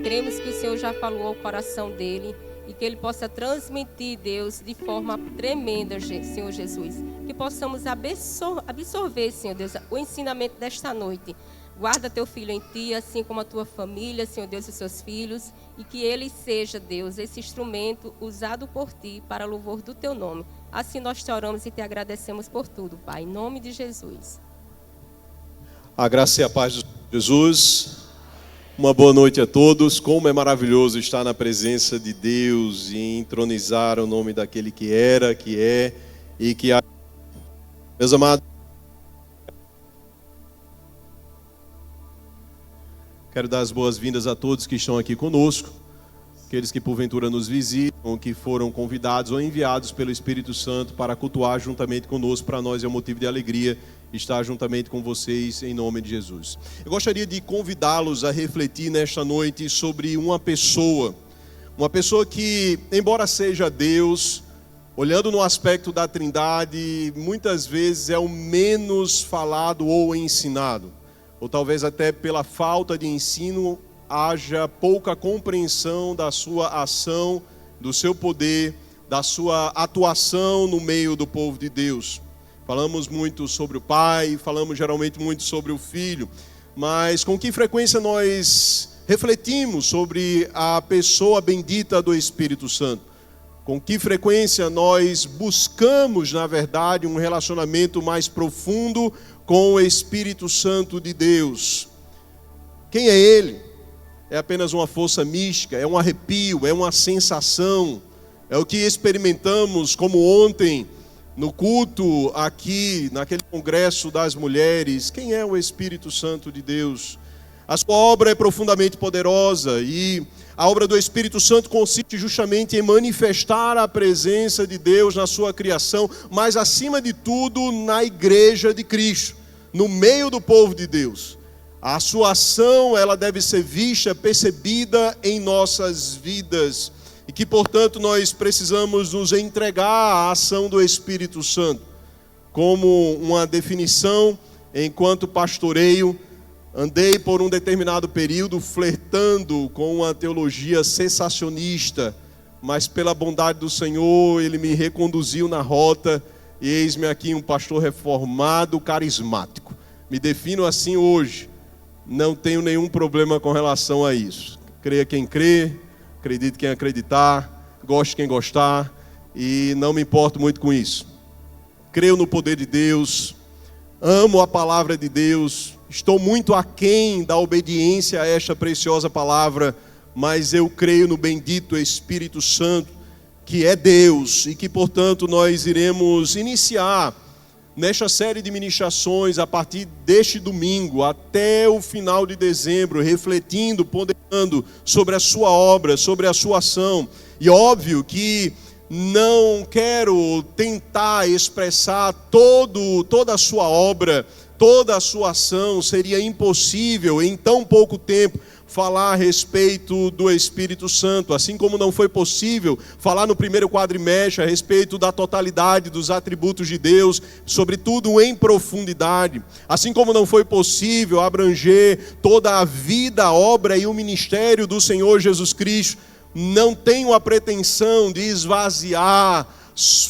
Cremos que o Senhor já falou ao coração dele e que ele possa transmitir, Deus, de forma tremenda, Senhor Jesus. Que possamos absorver, Senhor Deus, o ensinamento desta noite. Guarda teu filho em ti, assim como a tua família, Senhor Deus, e seus filhos, e que ele seja, Deus, esse instrumento usado por ti para louvor do teu nome. Assim nós te oramos e te agradecemos por tudo, Pai, em nome de Jesus. A graça e a paz de Jesus. Uma boa noite a todos. Como é maravilhoso estar na presença de Deus e entronizar o nome daquele que era, que é e que há. Meus amados, quero dar as boas-vindas a todos que estão aqui conosco, aqueles que porventura nos visitam, que foram convidados ou enviados pelo Espírito Santo para cultuar juntamente conosco. Para nós é um motivo de alegria estar juntamente com vocês em nome de Jesus. Eu gostaria de convidá-los a refletir nesta noite sobre uma pessoa que, embora seja Deus, olhando no aspecto da Trindade, muitas vezes é o menos falado ou ensinado, ou talvez até pela falta de ensino haja pouca compreensão da sua ação, do seu poder, da sua atuação no meio do povo de Deus. Falamos muito sobre o Pai, falamos geralmente muito sobre o Filho, mas com que frequência nós refletimos sobre a pessoa bendita do Espírito Santo? Com que frequência nós buscamos, na verdade, um relacionamento mais profundo com o Espírito Santo de Deus? Quem é Ele? É apenas uma força mística, é um arrepio, é uma sensação, é o que experimentamos como ontem, no culto aqui, naquele congresso das mulheres. Quem é o Espírito Santo de Deus? A sua obra é profundamente poderosa e a obra do Espírito Santo consiste justamente em manifestar a presença de Deus na sua criação, mas acima de tudo na igreja de Cristo, no meio do povo de Deus. A sua ação, ela deve ser vista, percebida em nossas vidas. E que, portanto, nós precisamos nos entregar à ação do Espírito Santo. Como uma definição, enquanto pastoreio, andei por um determinado período flertando com uma teologia cessacionista, mas pela bondade do Senhor, Ele me reconduziu na rota, e eis-me aqui um pastor reformado, carismático. Me defino assim hoje, não tenho nenhum problema com relação a isso. Creia quem crê, acredite quem acreditar, goste quem gostar, e não me importo muito com isso. Creio no poder de Deus, amo a palavra de Deus, estou muito aquém da obediência a esta preciosa palavra, mas eu creio no bendito Espírito Santo, que é Deus, e que, portanto, nós iremos iniciar nesta série de ministrações a partir deste domingo até o final de dezembro, refletindo, ponderando sobre a sua obra, sobre a sua ação. E óbvio que não quero tentar expressar toda a sua obra, toda a sua ação. Seria impossível em tão pouco tempo falar a respeito do Espírito Santo, assim como não foi possível falar no primeiro quadrimestre a respeito da totalidade dos atributos de Deus, sobretudo em profundidade, assim como não foi possível abranger toda a vida, a obra e o ministério do Senhor Jesus Cristo. Não tenho a pretensão de esvaziar,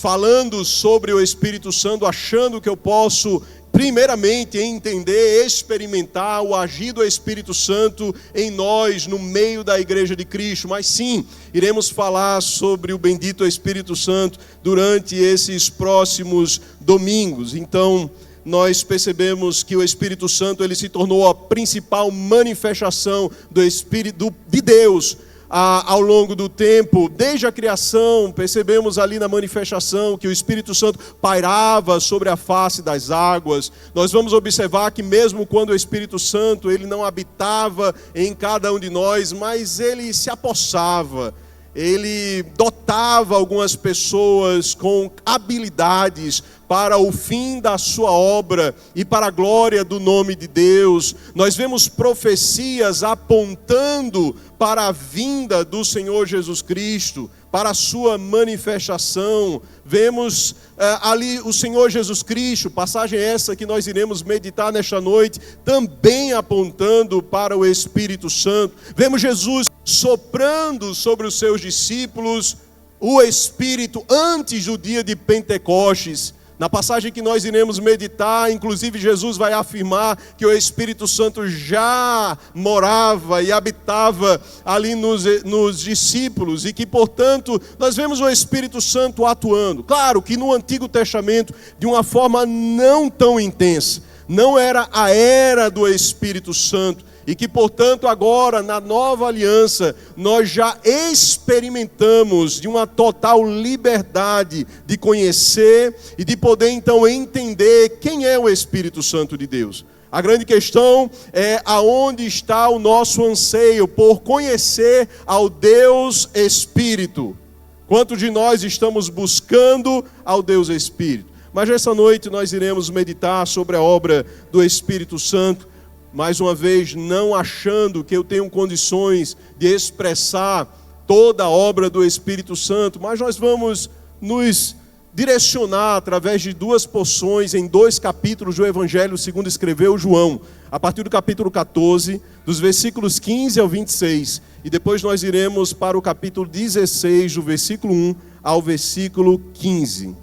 falando sobre o Espírito Santo, achando que eu posso primeiramente entender, experimentar o agir do Espírito Santo em nós, no meio da igreja de Cristo, mas sim, iremos falar sobre o bendito Espírito Santo durante esses próximos domingos. Então, nós percebemos que o Espírito Santo ele se tornou a principal manifestação do Espírito de Deus ao longo do tempo. Desde a criação, percebemos ali na manifestação que o Espírito Santo pairava sobre a face das águas. Nós vamos observar que mesmo quando o Espírito Santo ele não habitava em cada um de nós, mas ele se apossava, ele dotava dotava algumas pessoas com habilidades para o fim da sua obra e para a glória do nome de Deus. Nós vemos profecias apontando para a vinda do Senhor Jesus Cristo, para a sua manifestação. Vemos ali o Senhor Jesus Cristo, passagem essa que nós iremos meditar nesta noite, também apontando para o Espírito Santo. Vemos Jesus soprando sobre os seus discípulos o Espírito antes do dia de Pentecostes. Na passagem que nós iremos meditar, inclusive Jesus vai afirmar que o Espírito Santo já morava e habitava ali nos discípulos e que, portanto, nós vemos o Espírito Santo atuando. Claro que no Antigo Testamento, de uma forma não tão intensa, não era a era do Espírito Santo, e que, portanto, agora, na nova aliança, nós já experimentamos de uma total liberdade de conhecer e de poder, então, entender quem é o Espírito Santo de Deus. A grande questão é aonde está o nosso anseio por conhecer ao Deus Espírito. Quantos de nós estamos buscando ao Deus Espírito? Mas essa noite nós iremos meditar sobre a obra do Espírito Santo, mais uma vez, não achando que eu tenho condições de expressar toda a obra do Espírito Santo, mas nós vamos nos direcionar através de duas porções em 2 capítulos do Evangelho segundo escreveu João, a partir do capítulo 14, dos versículos 15 ao 26, e depois nós iremos para o capítulo 16, do versículo 1 ao versículo 15.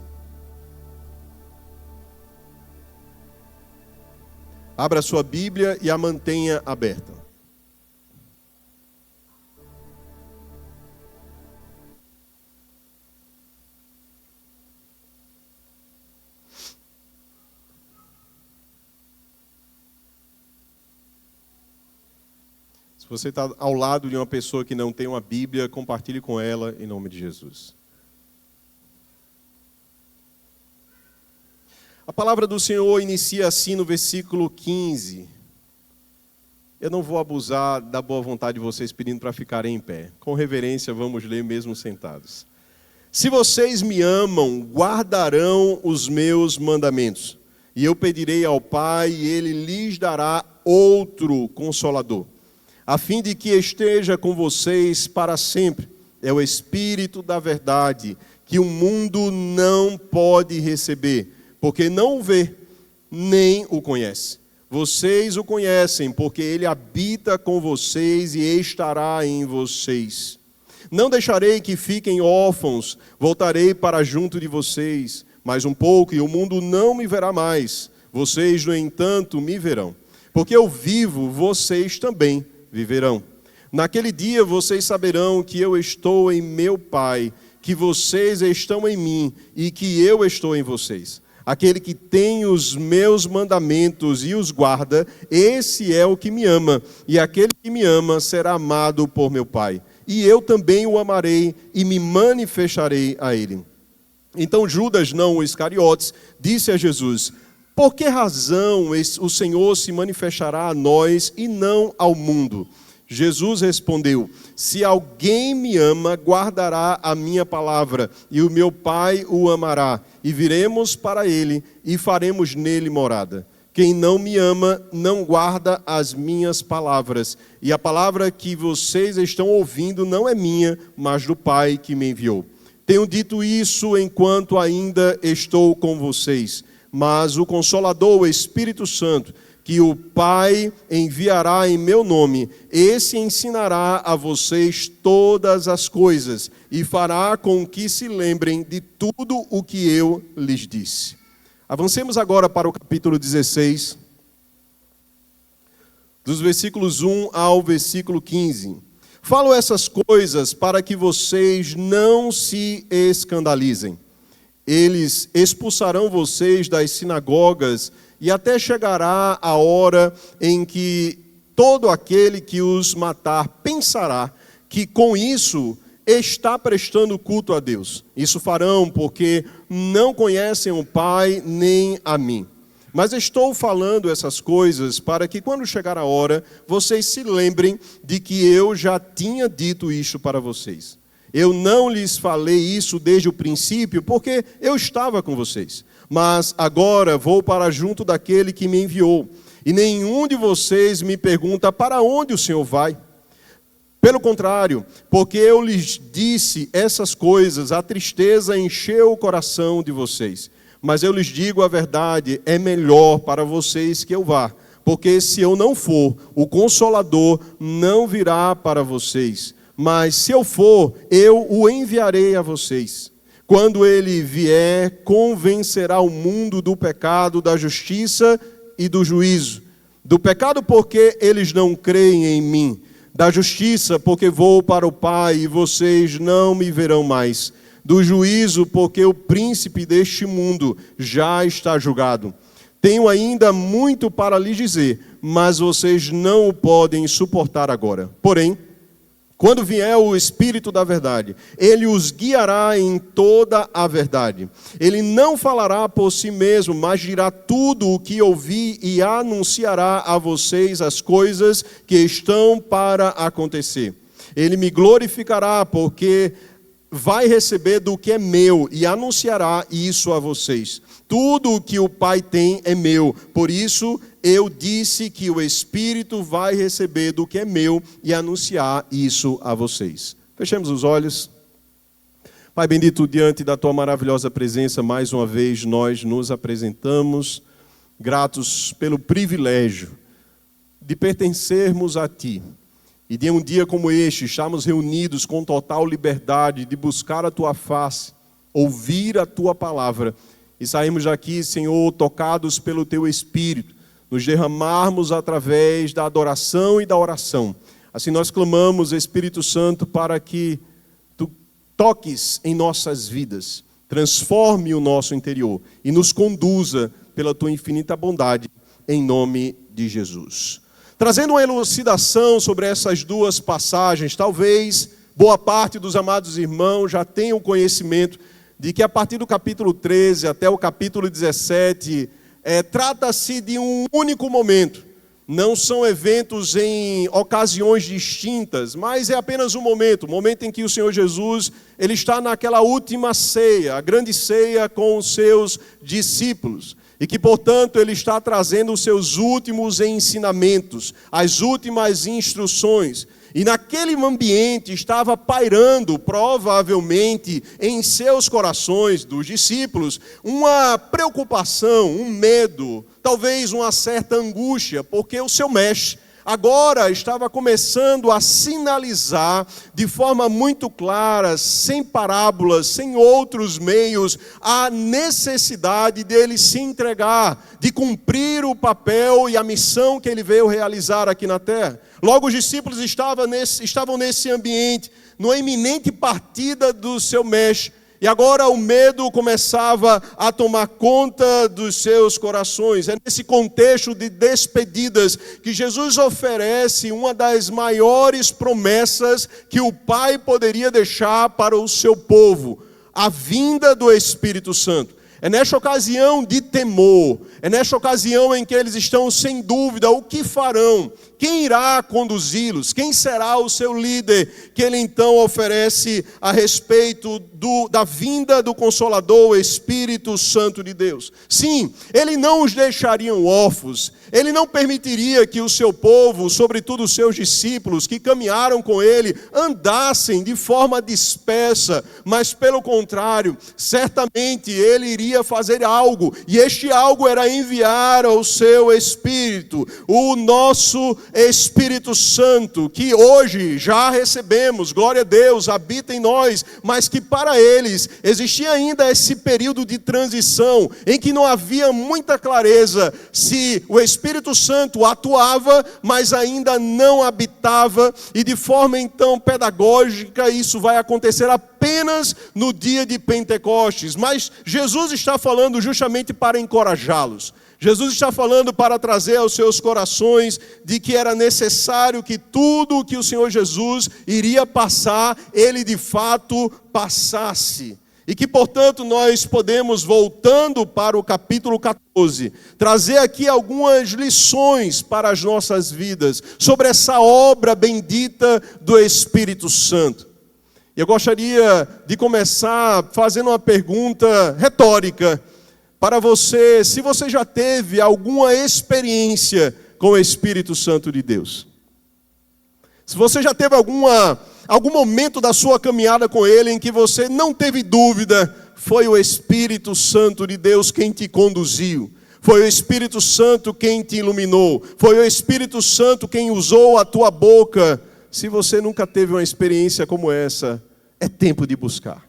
Abra sua Bíblia e a mantenha aberta. Se você está ao lado de uma pessoa que não tem uma Bíblia, compartilhe com ela em nome de Jesus. A palavra do Senhor inicia assim no versículo 15. Eu não vou abusar da boa vontade de vocês pedindo para ficarem em pé. Com reverência, vamos ler mesmo sentados. Se vocês me amam, guardarão os meus mandamentos. E eu pedirei ao Pai, e Ele lhes dará outro Consolador, a fim de que esteja com vocês para sempre. É o Espírito da verdade, que o mundo não pode receber, porque não o vê, nem o conhece. Vocês o conhecem, porque ele habita com vocês e estará em vocês. Não deixarei que fiquem órfãos, voltarei para junto de vocês. Mais um pouco e o mundo não me verá mais. Vocês, no entanto, me verão. Porque eu vivo, vocês também viverão. Naquele dia vocês saberão que eu estou em meu Pai, que vocês estão em mim e que eu estou em vocês. Aquele que tem os meus mandamentos e os guarda, esse é o que me ama. E aquele que me ama será amado por meu Pai. E eu também o amarei e me manifestarei a ele. Então Judas, não o Iscariotes, disse a Jesus: por que razão o Senhor se manifestará a nós e não ao mundo? Jesus respondeu: se alguém me ama, guardará a minha palavra, e o meu Pai o amará, e viremos para ele, e faremos nele morada. Quem não me ama, não guarda as minhas palavras, e a palavra que vocês estão ouvindo não é minha, mas do Pai que me enviou. Tenho dito isso enquanto ainda estou com vocês, mas o Consolador, o Espírito Santo, que o Pai enviará em meu nome, esse ensinará a vocês todas as coisas e fará com que se lembrem de tudo o que eu lhes disse. Avancemos agora para o capítulo 16, dos versículos 1 ao versículo 15. Falo essas coisas para que vocês não se escandalizem. Eles expulsarão vocês das sinagogas e até chegará a hora em que todo aquele que os matar pensará que com isso está prestando culto a Deus. Isso farão porque não conhecem o Pai nem a mim. Mas estou falando essas coisas para que quando chegar a hora, vocês se lembrem de que eu já tinha dito isso para vocês. Eu não lhes falei isso desde o princípio, porque eu estava com vocês. Mas agora vou para junto daquele que me enviou. E nenhum de vocês me pergunta para onde o Senhor vai. Pelo contrário, porque eu lhes disse essas coisas, a tristeza encheu o coração de vocês. Mas eu lhes digo a verdade, é melhor para vocês que eu vá. Porque se eu não for, o Consolador não virá para vocês. Mas se eu for, eu o enviarei a vocês. Quando ele vier, convencerá o mundo do pecado, da justiça e do juízo. Do pecado porque eles não creem em mim. Da justiça porque vou para o Pai e vocês não me verão mais. Do juízo porque o príncipe deste mundo já está julgado. Tenho ainda muito para lhes dizer, mas vocês não o podem suportar agora. Porém, quando vier o Espírito da verdade, ele os guiará em toda a verdade. Ele não falará por si mesmo, mas dirá tudo o que ouvi e anunciará a vocês as coisas que estão para acontecer. Ele me glorificará, porque vai receber do que é meu e anunciará isso a vocês. Tudo o que o Pai tem é meu, por isso eu disse que o Espírito vai receber do que é meu e anunciar isso a vocês. Fechemos os olhos. Pai bendito, diante da Tua maravilhosa presença, mais uma vez nós nos apresentamos, gratos pelo privilégio de pertencermos a Ti. E de um dia como este, estarmos reunidos com total liberdade de buscar a Tua face, ouvir a Tua palavra e sairmos daqui, Senhor, tocados pelo Teu Espírito, nos derramarmos através da adoração e da oração. Assim nós clamamos, Espírito Santo, para que Tu toques em nossas vidas, transforme o nosso interior e nos conduza pela Tua infinita bondade, em nome de Jesus. Trazendo uma elucidação sobre essas duas passagens, talvez boa parte dos amados irmãos já tenham conhecimento de que a partir do capítulo 13 até o capítulo 17, trata-se de um único momento. Não são eventos em ocasiões distintas, mas é apenas um momento em que o Senhor Jesus ele está naquela última ceia, a grande ceia com os seus discípulos. E que, portanto, ele está trazendo os seus últimos ensinamentos, as últimas instruções. E naquele ambiente estava pairando, provavelmente, em seus corações dos discípulos, uma preocupação, um medo, talvez uma certa angústia, porque o seu mestre agora estava começando a sinalizar de forma muito clara, sem parábolas, sem outros meios, a necessidade dele se entregar, de cumprir o papel e a missão que ele veio realizar aqui na terra. Logo, os discípulos estavam nesse ambiente, numa iminente partida do seu mestre. E agora o medo começava a tomar conta dos seus corações. É nesse contexto de despedidas que Jesus oferece uma das maiores promessas que o Pai poderia deixar para o seu povo: a vinda do Espírito Santo. É nesta ocasião de temor, é nesta ocasião em que eles estão sem dúvida o que farão, quem irá conduzi-los, quem será o seu líder, que ele então oferece a respeito da vinda do Consolador, o Espírito Santo de Deus. Sim, ele não os deixaria órfãos, ele não permitiria que o seu povo, sobretudo os seus discípulos que caminharam com ele, andassem de forma dispersa, mas pelo contrário, certamente ele iria fazer algo, e este algo era enviar o seu Espírito, o nosso Espírito Santo, que hoje já recebemos, glória a Deus, habita em nós, mas que para eles existia ainda esse período de transição, em que não havia muita clareza se o Espírito Santo atuava, mas ainda não habitava, e de forma então pedagógica isso vai acontecer apenas no dia de Pentecostes. Mas Jesus está falando justamente para encorajá-los. Jesus está falando para trazer aos seus corações de que era necessário que tudo o que o Senhor Jesus iria passar, ele de fato passasse. E que, portanto, nós podemos, voltando para o capítulo 14, trazer aqui algumas lições para as nossas vidas sobre essa obra bendita do Espírito Santo. Eu gostaria de começar fazendo uma pergunta retórica para você, se você já teve alguma experiência com o Espírito Santo de Deus. Se você já teve algum momento da sua caminhada com Ele em que você não teve dúvida, foi o Espírito Santo de Deus quem te conduziu. Foi o Espírito Santo quem te iluminou. Foi o Espírito Santo quem usou a tua boca. Se você nunca teve uma experiência como essa, é tempo de buscar.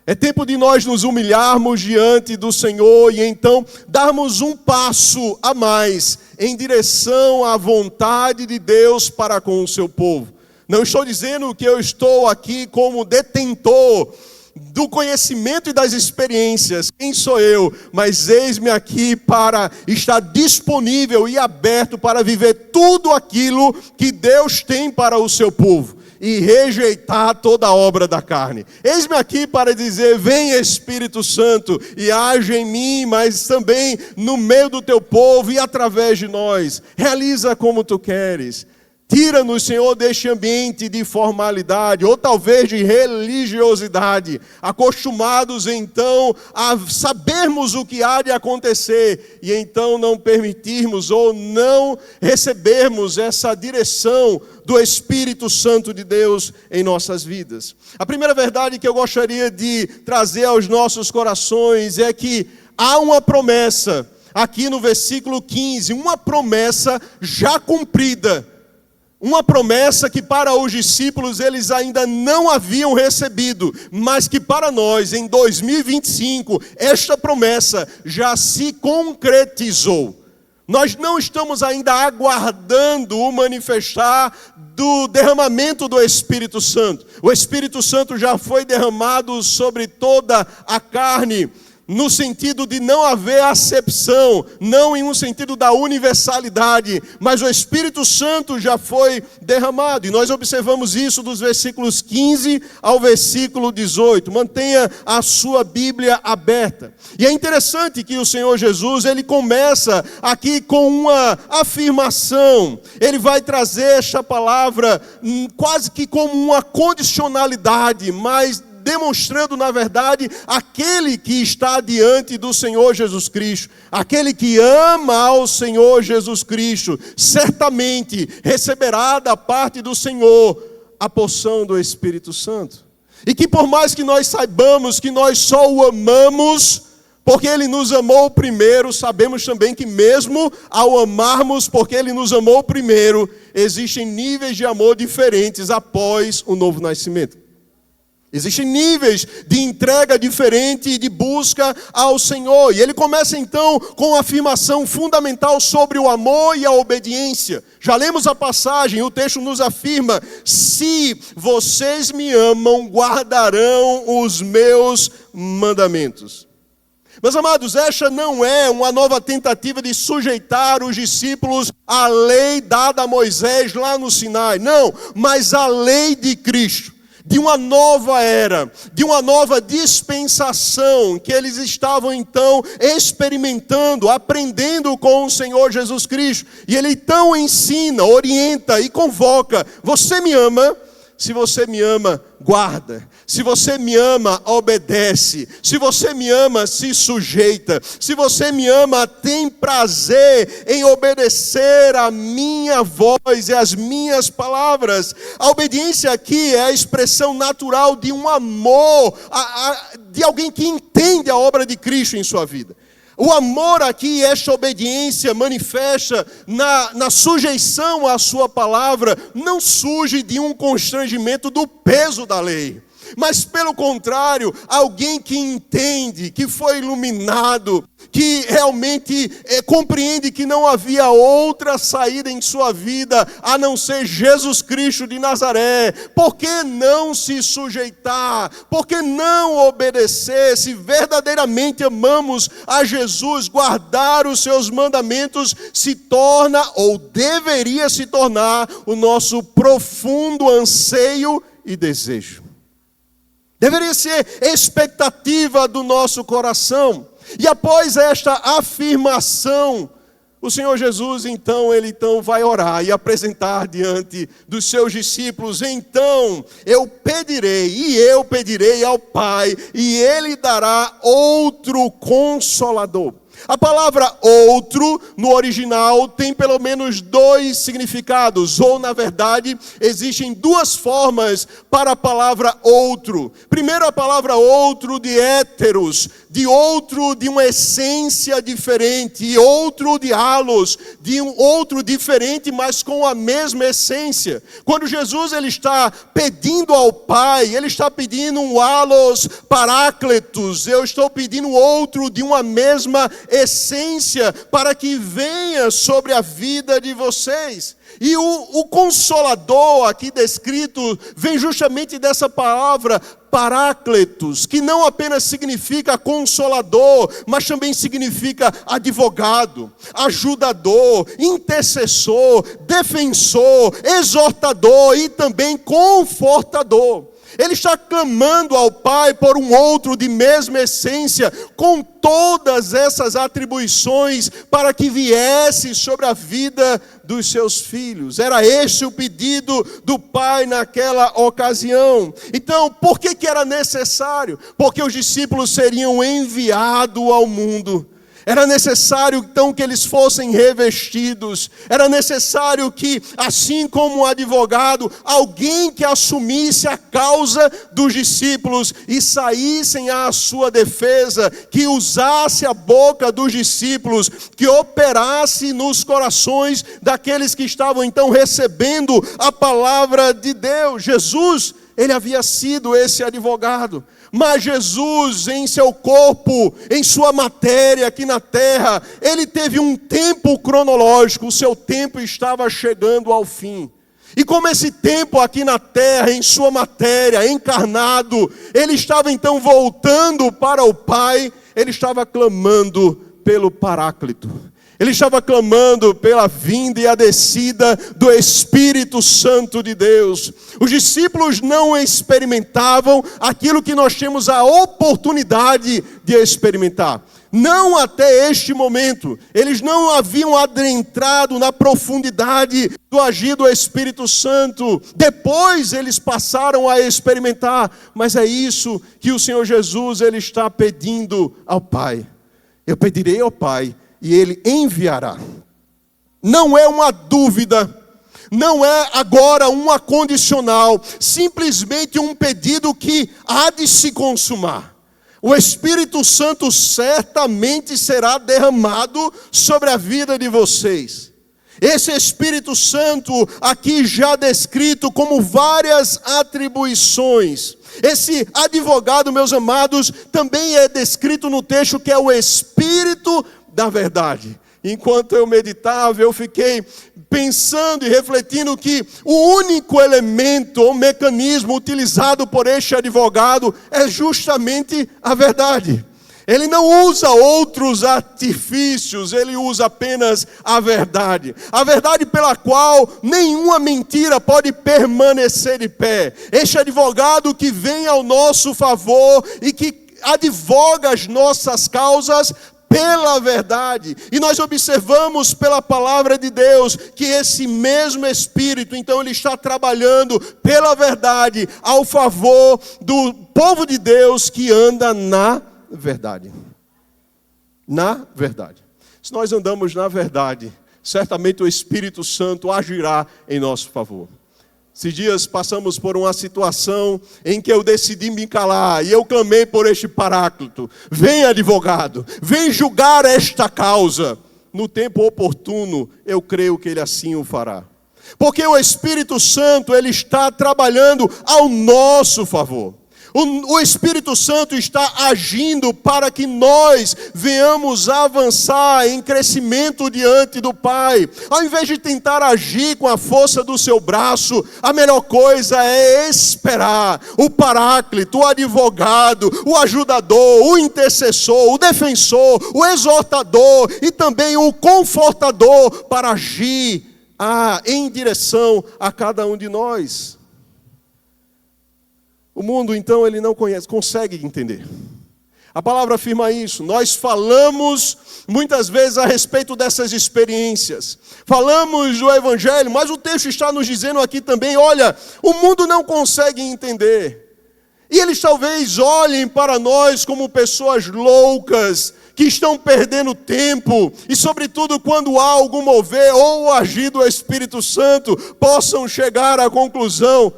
É tempo de nós nos humilharmos diante do Senhor e então darmos um passo a mais em direção à vontade de Deus para com o seu povo. Não estou dizendo que eu estou aqui como detentor do conhecimento e das experiências, quem sou eu? Mas eis-me aqui para estar disponível e aberto para viver tudo aquilo que Deus tem para o seu povo e rejeitar toda a obra da carne. Eis-me aqui para dizer, vem Espírito Santo e age em mim, mas também no meio do teu povo e através de nós. Realiza como tu queres. Tira-nos, Senhor, deste ambiente de formalidade, ou talvez de religiosidade, acostumados então a sabermos o que há de acontecer, e então não permitirmos ou não recebermos essa direção do Espírito Santo de Deus em nossas vidas. A primeira verdade que eu gostaria de trazer aos nossos corações é que há uma promessa, aqui no versículo 15, uma promessa já cumprida. Uma promessa que para os discípulos eles ainda não haviam recebido, mas que para nós em 2025 esta promessa já se concretizou. Nós não estamos ainda aguardando o manifestar do derramamento do Espírito Santo. O Espírito Santo já foi derramado sobre toda a carne, no sentido de não haver acepção, não em um sentido da universalidade, mas o Espírito Santo já foi derramado, e nós observamos isso dos versículos 15 ao versículo 18, mantenha a sua Bíblia aberta, e é interessante que o Senhor Jesus, ele começa aqui com uma afirmação, ele vai trazer esta palavra quase que como uma condicionalidade, mas demonstrando, na verdade, aquele que está diante do Senhor Jesus Cristo, aquele que ama ao Senhor Jesus Cristo, certamente receberá da parte do Senhor a porção do Espírito Santo. E que por mais que nós saibamos que nós só o amamos, porque Ele nos amou primeiro, sabemos também que mesmo ao amarmos, porque Ele nos amou primeiro, existem níveis de amor diferentes após o novo nascimento. Existem níveis de entrega diferente e de busca ao Senhor. E ele começa então com uma afirmação fundamental sobre o amor e a obediência. Já lemos a passagem, o texto nos afirma: se vocês me amam, guardarão os meus mandamentos. Meus amados, esta não é uma nova tentativa de sujeitar os discípulos à lei dada a Moisés lá no Sinai. Não, mas a lei de Cristo. De uma nova era, de uma nova dispensação que eles estavam então experimentando, aprendendo com o Senhor Jesus Cristo. E Ele então ensina, orienta e convoca: você me ama? Se você me ama, guarda. Se você me ama, obedece. Se você me ama, se sujeita. Se você me ama, tem prazer em obedecer a minha voz e as minhas palavras. A obediência aqui é a expressão natural de um amor, de alguém que entende a obra de Cristo em sua vida. O amor aqui, esta obediência manifesta na sujeição à sua palavra, não surge de um constrangimento do peso da lei, mas pelo contrário, alguém que entende, que foi iluminado, que realmente compreende que não havia outra saída em sua vida a não ser Jesus Cristo de Nazaré. Por que não se sujeitar? Por que não obedecer? Se verdadeiramente amamos a Jesus, guardar os seus mandamentos se torna ou deveria se tornar o nosso profundo anseio e desejo. Deveria ser expectativa do nosso coração. E após esta afirmação, O Senhor Jesus, então, ele vai orar e apresentar diante dos seus discípulos. Então, eu pedirei ao Pai, e Ele dará outro Consolador. A palavra outro, no original, tem pelo menos 2 significados, ou na verdade, existem 2 formas para a palavra outro. Primeiro, a palavra outro de héteros, de outro de uma essência diferente, e outro de halos, de um outro diferente, mas com a mesma essência. Quando Jesus ele está pedindo ao Pai, ele está pedindo um halos parácletos, eu estou pedindo outro de uma mesma essência para que venha sobre a vida de vocês. E o Consolador aqui descrito vem justamente dessa palavra Parácletos, que não apenas significa consolador, mas também significa advogado, ajudador, intercessor, defensor, exortador e também confortador. Ele está clamando ao Pai por um outro de mesma essência, com todas essas atribuições, para que viesse sobre a vida dos seus filhos. Era esse o pedido do Pai naquela ocasião. Então, por que era necessário? Porque os discípulos seriam enviados ao mundo. Era necessário, então, que eles fossem revestidos. Era necessário que, assim como um advogado, alguém que assumisse a causa dos discípulos e saíssem à sua defesa, que usasse a boca dos discípulos, que operasse nos corações daqueles que estavam, então, recebendo a palavra de Deus. Jesus, ele havia sido esse advogado. Mas Jesus, em seu corpo, em sua matéria aqui na terra, ele teve um tempo cronológico, o seu tempo estava chegando ao fim. E como esse tempo aqui na terra, em sua matéria, encarnado, ele estava então voltando para o Pai, ele estava clamando pelo Paráclito. Ele estava clamando pela vinda e a descida do Espírito Santo de Deus. Os discípulos não experimentavam aquilo que nós temos a oportunidade de experimentar. Não até este momento. Eles não haviam adentrado na profundidade do agir do Espírito Santo. Depois eles passaram a experimentar. Mas é isso que o Senhor Jesus ele está pedindo ao Pai. Eu pedirei ao Pai e Ele enviará. Não é uma dúvida, não é agora uma condicional, simplesmente um pedido que há de se consumar. O Espírito Santo certamente será derramado sobre a vida de vocês. Esse Espírito Santo aqui já descrito como várias atribuições. Esse advogado, meus amados, também é descrito no texto que é o Espírito da verdade. Enquanto eu meditava, eu fiquei pensando e refletindo que o único elemento ou mecanismo utilizado por este advogado é justamente a verdade. Ele não usa outros artifícios, ele usa apenas a verdade. A verdade pela qual nenhuma mentira pode permanecer de pé. Este advogado que vem ao nosso favor e que advoga as nossas causas pela verdade. E nós observamos pela palavra de Deus que esse mesmo Espírito, então ele está trabalhando pela verdade ao favor do povo de Deus que anda na verdade. Na verdade. Se nós andamos na verdade, certamente o Espírito Santo agirá em nosso favor. Esses dias passamos por uma situação em que eu decidi me calar e eu clamei por este Paráclito. Vem, advogado, vem julgar esta causa. No tempo oportuno, eu creio que ele assim o fará. Porque o Espírito Santo, ele está trabalhando ao nosso favor. O Espírito Santo está agindo para que nós venhamos avançar em crescimento diante do Pai. Ao invés de tentar agir com a força do seu braço, a melhor coisa é esperar o Paráclito, o advogado, o ajudador, o intercessor, o defensor, o exortador e também o confortador para agir em direção a cada um de nós. O mundo, então, ele não consegue entender. A palavra afirma isso. Nós falamos muitas vezes a respeito dessas experiências. Falamos do Evangelho, mas o texto está nos dizendo aqui também, olha, o mundo não consegue entender. E eles talvez olhem para nós como pessoas loucas, que estão perdendo tempo, e sobretudo quando há algum mover ou agir do Espírito Santo, possam chegar à conclusão.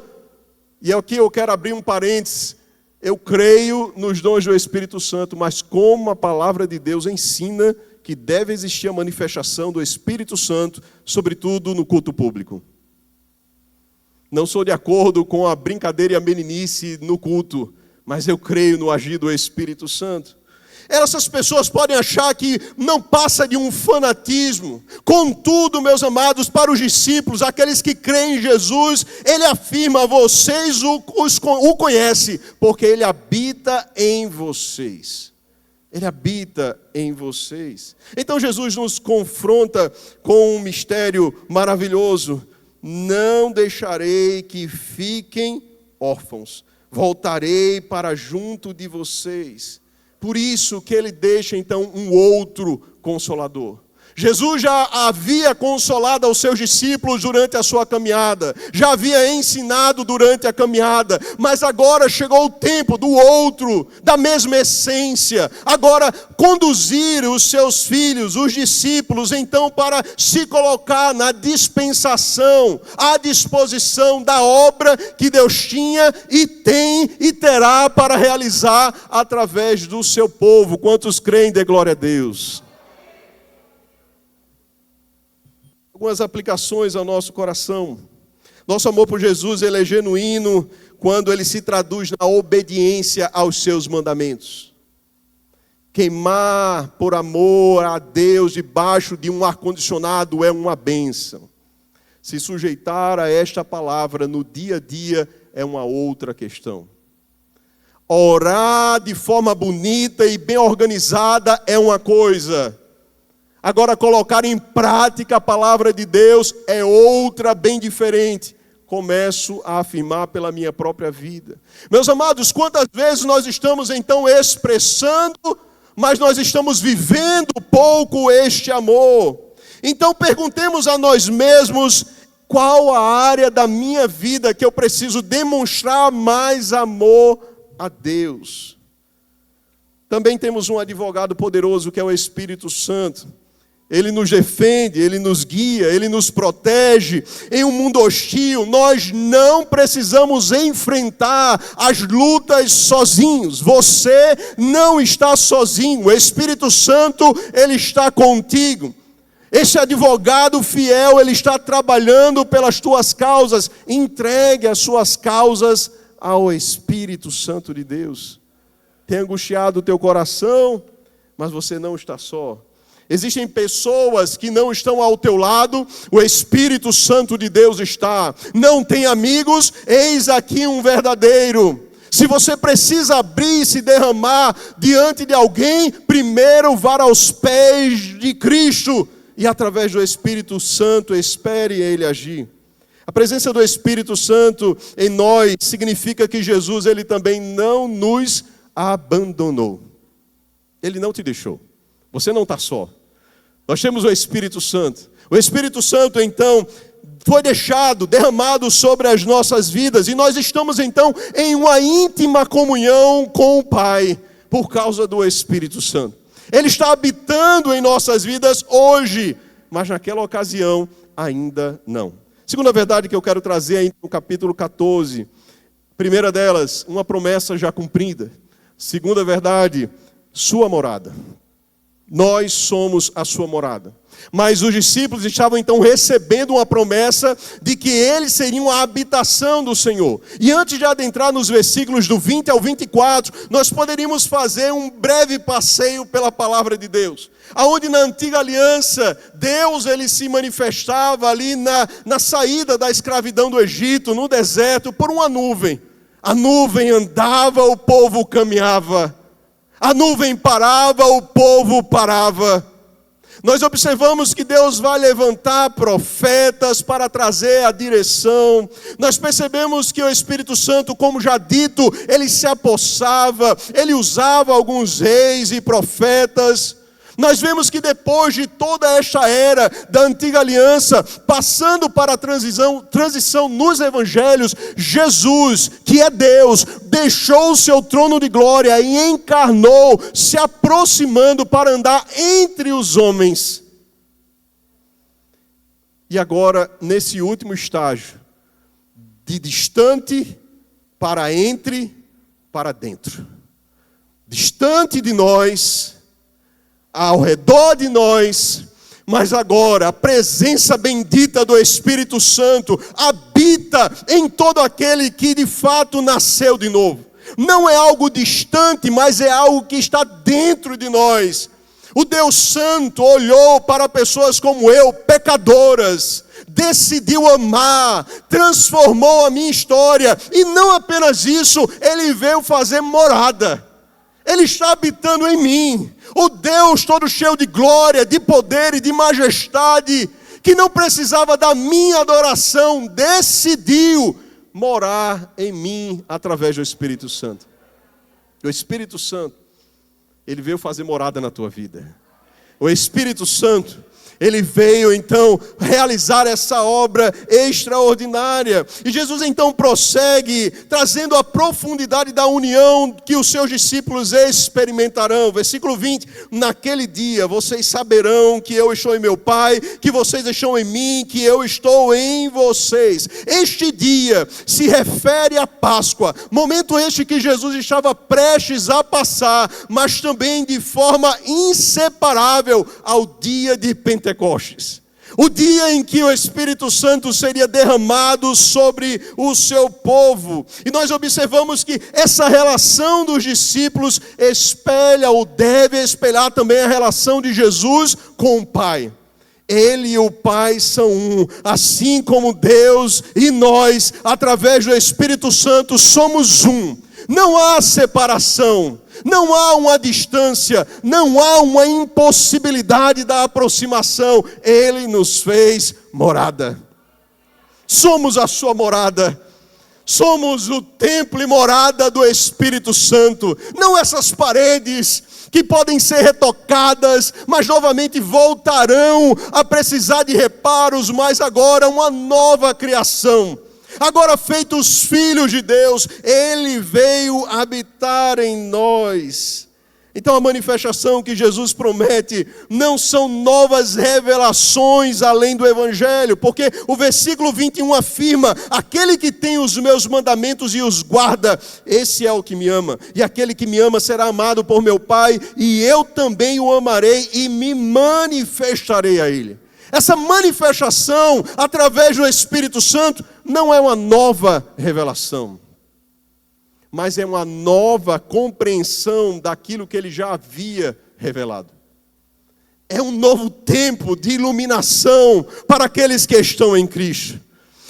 E aqui eu quero abrir um parênteses. Eu creio nos dons do Espírito Santo, mas como a palavra de Deus ensina que deve existir a manifestação do Espírito Santo, sobretudo no culto público. Não sou de acordo com a brincadeira e a meninice no culto, mas eu creio no agir do Espírito Santo. Essas pessoas podem achar que não passa de um fanatismo. Contudo, meus amados, para os discípulos, aqueles que creem em Jesus, ele afirma, vocês o conhecem, porque ele habita em vocês. Ele habita em vocês. Então Jesus nos confronta com um mistério maravilhoso. Não deixarei que fiquem órfãos. Voltarei para junto de vocês. Por isso que ele deixa então um outro consolador. Jesus já havia consolado aos seus discípulos durante a sua caminhada, já havia ensinado durante a caminhada, mas agora chegou o tempo do outro, da mesma essência, agora conduzir os seus filhos, os discípulos, então para se colocar na dispensação, à disposição da obra que Deus tinha e tem e terá para realizar através do seu povo. Quantos creem? Dê glória a Deus. Algumas aplicações ao nosso coração. Nosso amor por Jesus, ele é genuíno quando ele se traduz na obediência aos seus mandamentos. Queimar por amor a Deus debaixo de um ar-condicionado é uma bênção. Se sujeitar a esta palavra no dia a dia é uma outra questão. Orar de forma bonita e bem organizada é uma coisa. Agora, colocar em prática a palavra de Deus é outra bem diferente. Começo a afirmar pela minha própria vida. Meus amados, quantas vezes nós estamos então expressando, mas nós estamos vivendo pouco este amor. Então perguntemos a nós mesmos, qual a área da minha vida que eu preciso demonstrar mais amor a Deus? Também temos um advogado poderoso que é o Espírito Santo. Ele nos defende, ele nos guia, ele nos protege. Em um mundo hostil, nós não precisamos enfrentar as lutas sozinhos. Você não está sozinho. O Espírito Santo, ele está contigo. Esse advogado fiel, ele está trabalhando pelas tuas causas. Entregue as suas causas ao Espírito Santo de Deus. Tem angustiado o teu coração, mas você não está só. Existem pessoas que não estão ao teu lado, o Espírito Santo de Deus está. Não tem amigos, eis aqui um verdadeiro. Se você precisa abrir e se derramar diante de alguém, primeiro vá aos pés de Cristo e através do Espírito Santo espere ele agir. A presença do Espírito Santo em nós significa que Jesus, ele também não nos abandonou. Ele não te deixou. Você não está só. Nós temos o Espírito Santo. O Espírito Santo, então, foi deixado, derramado sobre as nossas vidas. E nós estamos, então, em uma íntima comunhão com o Pai, por causa do Espírito Santo. Ele está habitando em nossas vidas hoje, mas naquela ocasião ainda não. Segunda verdade que eu quero trazer aí no capítulo 14. Primeira delas, uma promessa já cumprida. Segunda verdade, sua morada. Nós somos a sua morada. Mas os discípulos estavam então recebendo uma promessa de que eles seriam a habitação do Senhor. E antes de adentrar nos versículos do 20 ao 24, nós poderíamos fazer um breve passeio pela palavra de Deus. Aonde na antiga aliança, Deus ele se manifestava ali na saída da escravidão do Egito, no deserto, por uma nuvem. A nuvem andava, o povo caminhava. A nuvem parava, o povo parava. Nós observamos que Deus vai levantar profetas para trazer a direção. Nós percebemos que o Espírito Santo, como já dito, ele se apossava, ele usava alguns reis e profetas. Nós vemos que depois de toda esta era da antiga aliança, passando para a transição nos evangelhos, Jesus, que é Deus, deixou o seu trono de glória e encarnou, se aproximando para andar entre os homens. E agora, nesse último estágio, de distante para entre, para dentro. Distante de nós, ao redor de nós, mas agora a presença bendita do Espírito Santo habita em todo aquele que de fato nasceu de novo. Não é algo distante, mas é algo que está dentro de nós. O Deus Santo olhou para pessoas como eu, pecadoras, decidiu amar, transformou a minha história, e não apenas isso, ele veio fazer morada. Ele está habitando em mim. O Deus todo cheio de glória, de poder e de majestade, que não precisava da minha adoração, decidiu morar em mim através do Espírito Santo. O Espírito Santo, ele veio fazer morada na tua vida. O Espírito Santo, ele veio então realizar essa obra extraordinária. E Jesus então prossegue, trazendo a profundidade da união que os seus discípulos experimentarão. Versículo 20, naquele dia vocês saberão que eu estou em meu Pai, que vocês estão em mim, que eu estou em vocês. Este dia se refere à Páscoa, momento este que Jesus estava prestes a passar, mas também de forma inseparável ao dia de Pentecostes. O dia em que o Espírito Santo seria derramado sobre o seu povo. E nós observamos que essa relação dos discípulos espelha ou deve espelhar também a relação de Jesus com o Pai. Ele e o Pai são um, assim como Deus e nós, através do Espírito Santo, somos um. Não há separação, não há uma distância, não há uma impossibilidade da aproximação. Ele nos fez morada. Somos a sua morada. Somos o templo e morada do Espírito Santo. Não essas paredes que podem ser retocadas, mas novamente voltarão a precisar de reparos, mas agora uma nova criação. Agora feitos filhos de Deus, Ele veio habitar em nós. Então a manifestação que Jesus promete não são novas revelações além do Evangelho, porque o versículo 21 afirma: aquele que tem os meus mandamentos e os guarda, esse é o que me ama. E aquele que me ama será amado por meu Pai, e eu também o amarei e me manifestarei a ele. Essa manifestação através do Espírito Santo não é uma nova revelação, mas é uma nova compreensão daquilo que ele já havia revelado. É um novo tempo de iluminação para aqueles que estão em Cristo.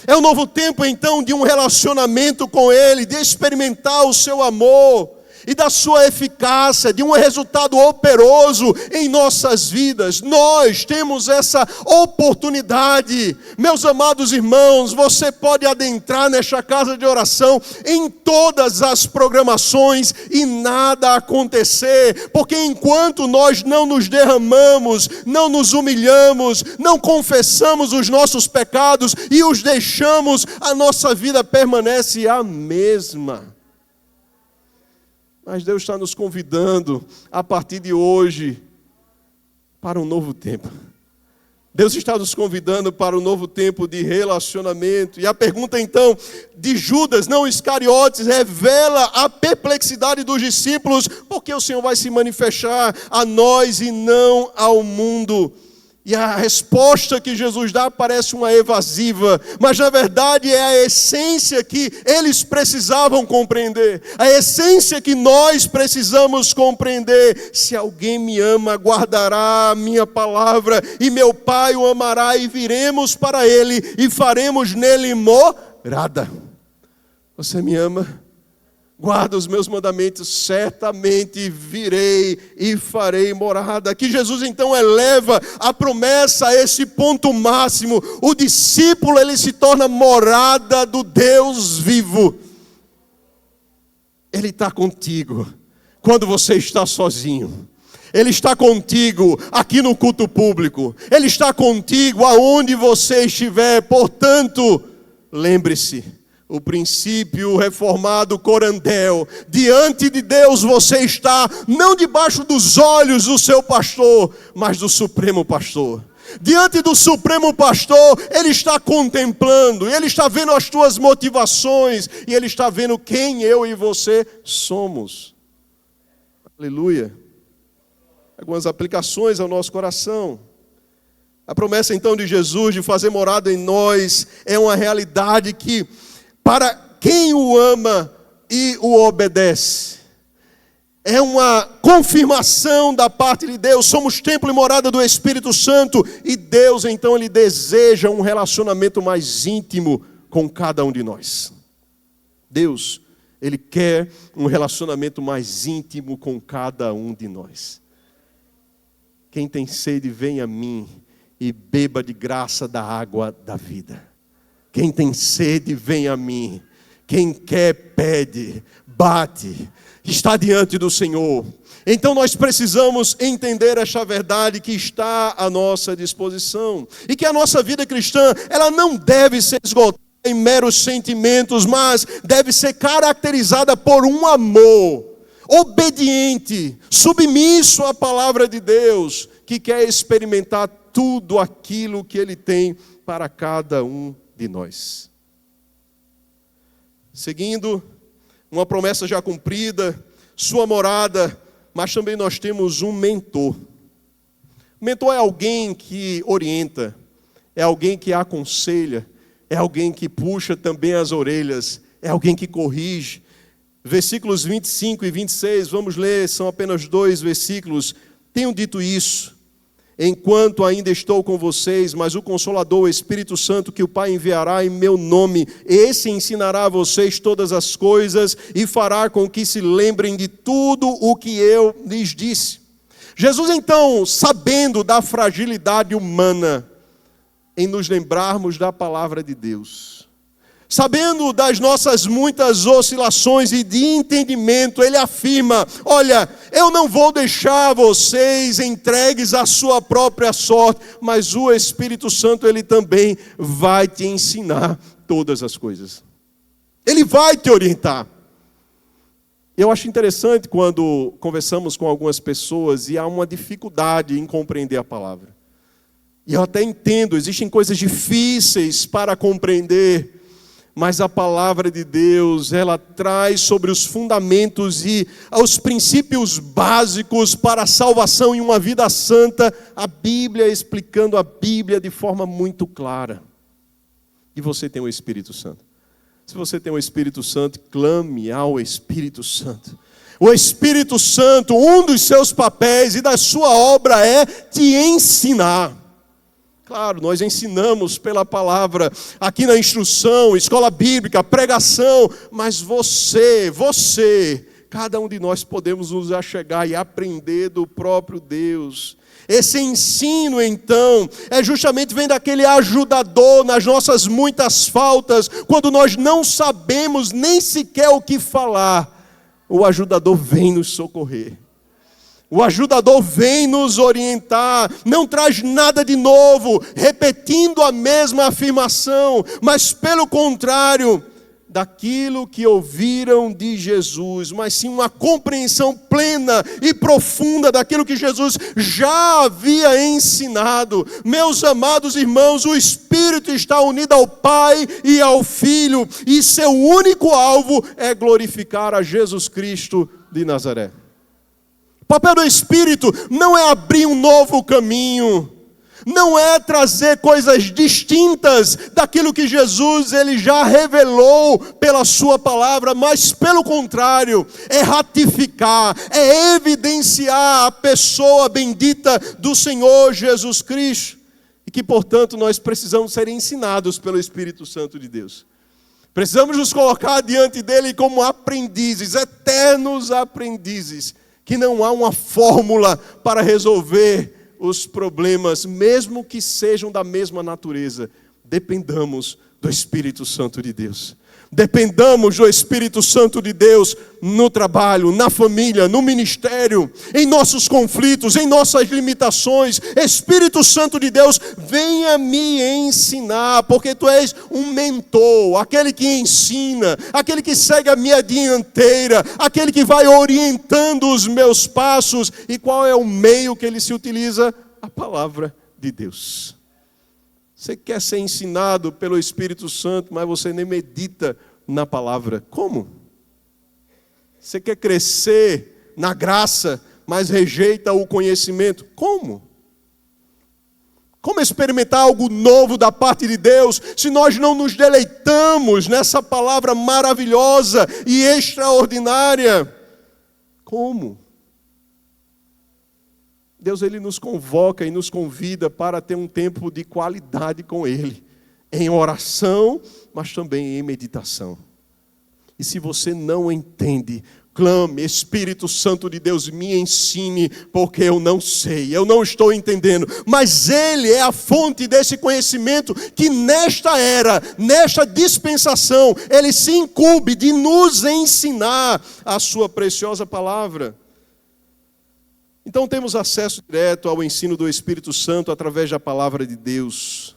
É um novo tempo então de um relacionamento com Ele, de experimentar o seu amor e da sua eficácia, de um resultado operoso em nossas vidas. Nós temos essa oportunidade. Meus amados irmãos, você pode adentrar nesta casa de oração em todas as programações e nada acontecer, porque enquanto nós não nos derramamos, não nos humilhamos, não confessamos os nossos pecados e os deixamos, a nossa vida permanece a mesma. Mas Deus está nos convidando, a partir de hoje, para um novo tempo. Deus está nos convidando para um novo tempo de relacionamento. E a pergunta então de Judas, não Iscariotes, revela a perplexidade dos discípulos, porque o Senhor vai se manifestar a nós e não ao mundo. E a resposta que Jesus dá parece uma evasiva, mas na verdade é a essência que eles precisavam compreender, a essência que nós precisamos compreender. Se alguém me ama, guardará a minha palavra, e meu Pai o amará, e viremos para ele, e faremos nele morada. Você me ama? guarda os meus mandamentos, certamente virei e farei morada. Aqui Jesus então eleva a promessa a esse ponto máximo. O discípulo, ele se torna morada do Deus vivo. Ele está contigo quando você está sozinho. Ele está contigo aqui no culto público. Ele está contigo aonde você estiver. Portanto, lembre-se, o princípio reformado corandel. Diante de Deus você está, não debaixo dos olhos do seu pastor, mas do Supremo Pastor. Diante do Supremo Pastor, Ele está contemplando, Ele está vendo as tuas motivações, e Ele está vendo quem eu e você somos. Aleluia. Algumas aplicações ao nosso coração. A promessa então de Jesus de fazer morada em nós é uma realidade que, para quem o ama e o obedece, é uma confirmação da parte de Deus. Somos templo e morada do Espírito Santo, e Deus então Ele deseja um relacionamento mais íntimo com cada um de nós. Deus, Ele quer um relacionamento mais íntimo com cada um de nós. Quem tem sede, venha a mim e beba de graça da água da vida. Quem tem sede, vem a mim. Quem quer, pede, bate, está diante do Senhor. Então nós precisamos entender esta verdade que está à nossa disposição. E que a nossa vida cristã, ela não deve ser esgotada em meros sentimentos, mas deve ser caracterizada por um amor obediente, submisso à palavra de Deus, que quer experimentar tudo aquilo que Ele tem para cada um de nós. Seguindo, uma promessa já cumprida, sua morada, mas também nós temos um mentor. Mentor é alguém que orienta, é alguém que aconselha, é alguém que puxa também as orelhas, é alguém que corrige. Versículos 25 e 26, vamos ler, são apenas 2 versículos. Tenho dito isso, enquanto ainda estou com vocês, mas o Consolador, o Espírito Santo, que o Pai enviará em meu nome, esse ensinará a vocês todas as coisas e fará com que se lembrem de tudo o que eu lhes disse. Jesus então, sabendo da fragilidade humana, em nos lembrarmos da palavra de Deus, sabendo das nossas muitas oscilações e de entendimento, Ele afirma: olha, eu não vou deixar vocês entregues à sua própria sorte, mas o Espírito Santo, Ele também vai te ensinar todas as coisas. Ele vai te orientar. Eu acho interessante quando conversamos com algumas pessoas e há uma dificuldade em compreender a palavra. E eu até entendo, existem coisas difíceis para compreender, mas a palavra de Deus, ela traz sobre os fundamentos e os princípios básicos para a salvação em uma vida santa, a Bíblia explicando a Bíblia de forma muito clara. E você tem o Espírito Santo. Se você tem o Espírito Santo, clame ao Espírito Santo. O Espírito Santo, um dos seus papéis e da sua obra é te ensinar. Claro, nós ensinamos pela palavra, aqui na instrução, escola bíblica, pregação, mas você, cada um de nós podemos nos achegar e aprender do próprio Deus. Esse ensino, então, é justamente vem daquele ajudador nas nossas muitas faltas, quando nós não sabemos nem sequer o que falar, o ajudador vem nos socorrer. O ajudador vem nos orientar, não traz nada de novo, repetindo a mesma afirmação, mas pelo contrário, daquilo que ouviram de Jesus, mas sim uma compreensão plena e profunda daquilo que Jesus já havia ensinado. Meus amados irmãos, o Espírito está unido ao Pai e ao Filho, e seu único alvo é glorificar a Jesus Cristo de Nazaré. O papel do Espírito não é abrir um novo caminho, não é trazer coisas distintas daquilo que Jesus ele já revelou pela sua palavra, mas pelo contrário, é ratificar, é evidenciar a pessoa bendita do Senhor Jesus Cristo, e que portanto nós precisamos ser ensinados pelo Espírito Santo de Deus. Precisamos nos colocar diante dele como aprendizes, eternos aprendizes, que não há uma fórmula para resolver os problemas, mesmo que sejam da mesma natureza. Dependamos do Espírito Santo de Deus. Dependamos do Espírito Santo de Deus no trabalho, na família, no ministério, em nossos conflitos, em nossas limitações. Espírito Santo de Deus, venha me ensinar, porque Tu és um mentor, aquele que ensina, aquele que segue a minha dianteira, aquele que vai orientando os meus passos. E qual é o meio que Ele se utiliza? A palavra de Deus. Você quer ser ensinado pelo Espírito Santo, mas você nem medita na palavra. Como? Você quer crescer na graça, mas rejeita o conhecimento. Como? Como experimentar algo novo da parte de Deus, se nós não nos deleitamos nessa palavra maravilhosa e extraordinária? Como? Deus, Ele nos convoca e nos convida para ter um tempo de qualidade com Ele, em oração, mas também em meditação. E se você não entende, clame, Espírito Santo de Deus, me ensine, porque eu não sei, eu não estou entendendo. Mas Ele é a fonte desse conhecimento que nesta era, nesta dispensação, Ele se incumbe de nos ensinar a Sua preciosa palavra. Então temos acesso direto ao ensino do Espírito Santo através da palavra de Deus.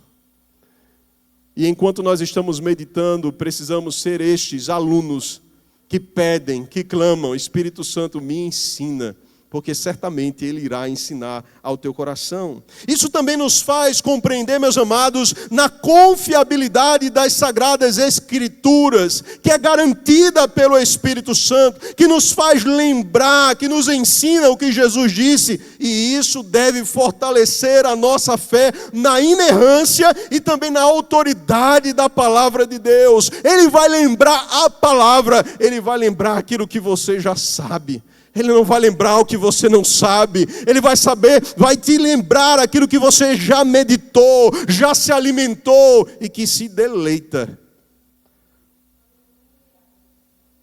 E enquanto nós estamos meditando, precisamos ser estes alunos que pedem, que clamam, Espírito Santo, me ensina, porque certamente Ele irá ensinar ao teu coração. Isso também nos faz compreender, meus amados, na confiabilidade das Sagradas Escrituras, que é garantida pelo Espírito Santo, que nos faz lembrar, que nos ensina o que Jesus disse, e isso deve fortalecer a nossa fé na inerrância e também na autoridade da palavra de Deus. Ele vai lembrar a palavra, Ele vai lembrar aquilo que você já sabe. Ele não vai lembrar o que você não sabe. Ele vai saber, vai te lembrar aquilo que você já meditou, já se alimentou e que se deleita.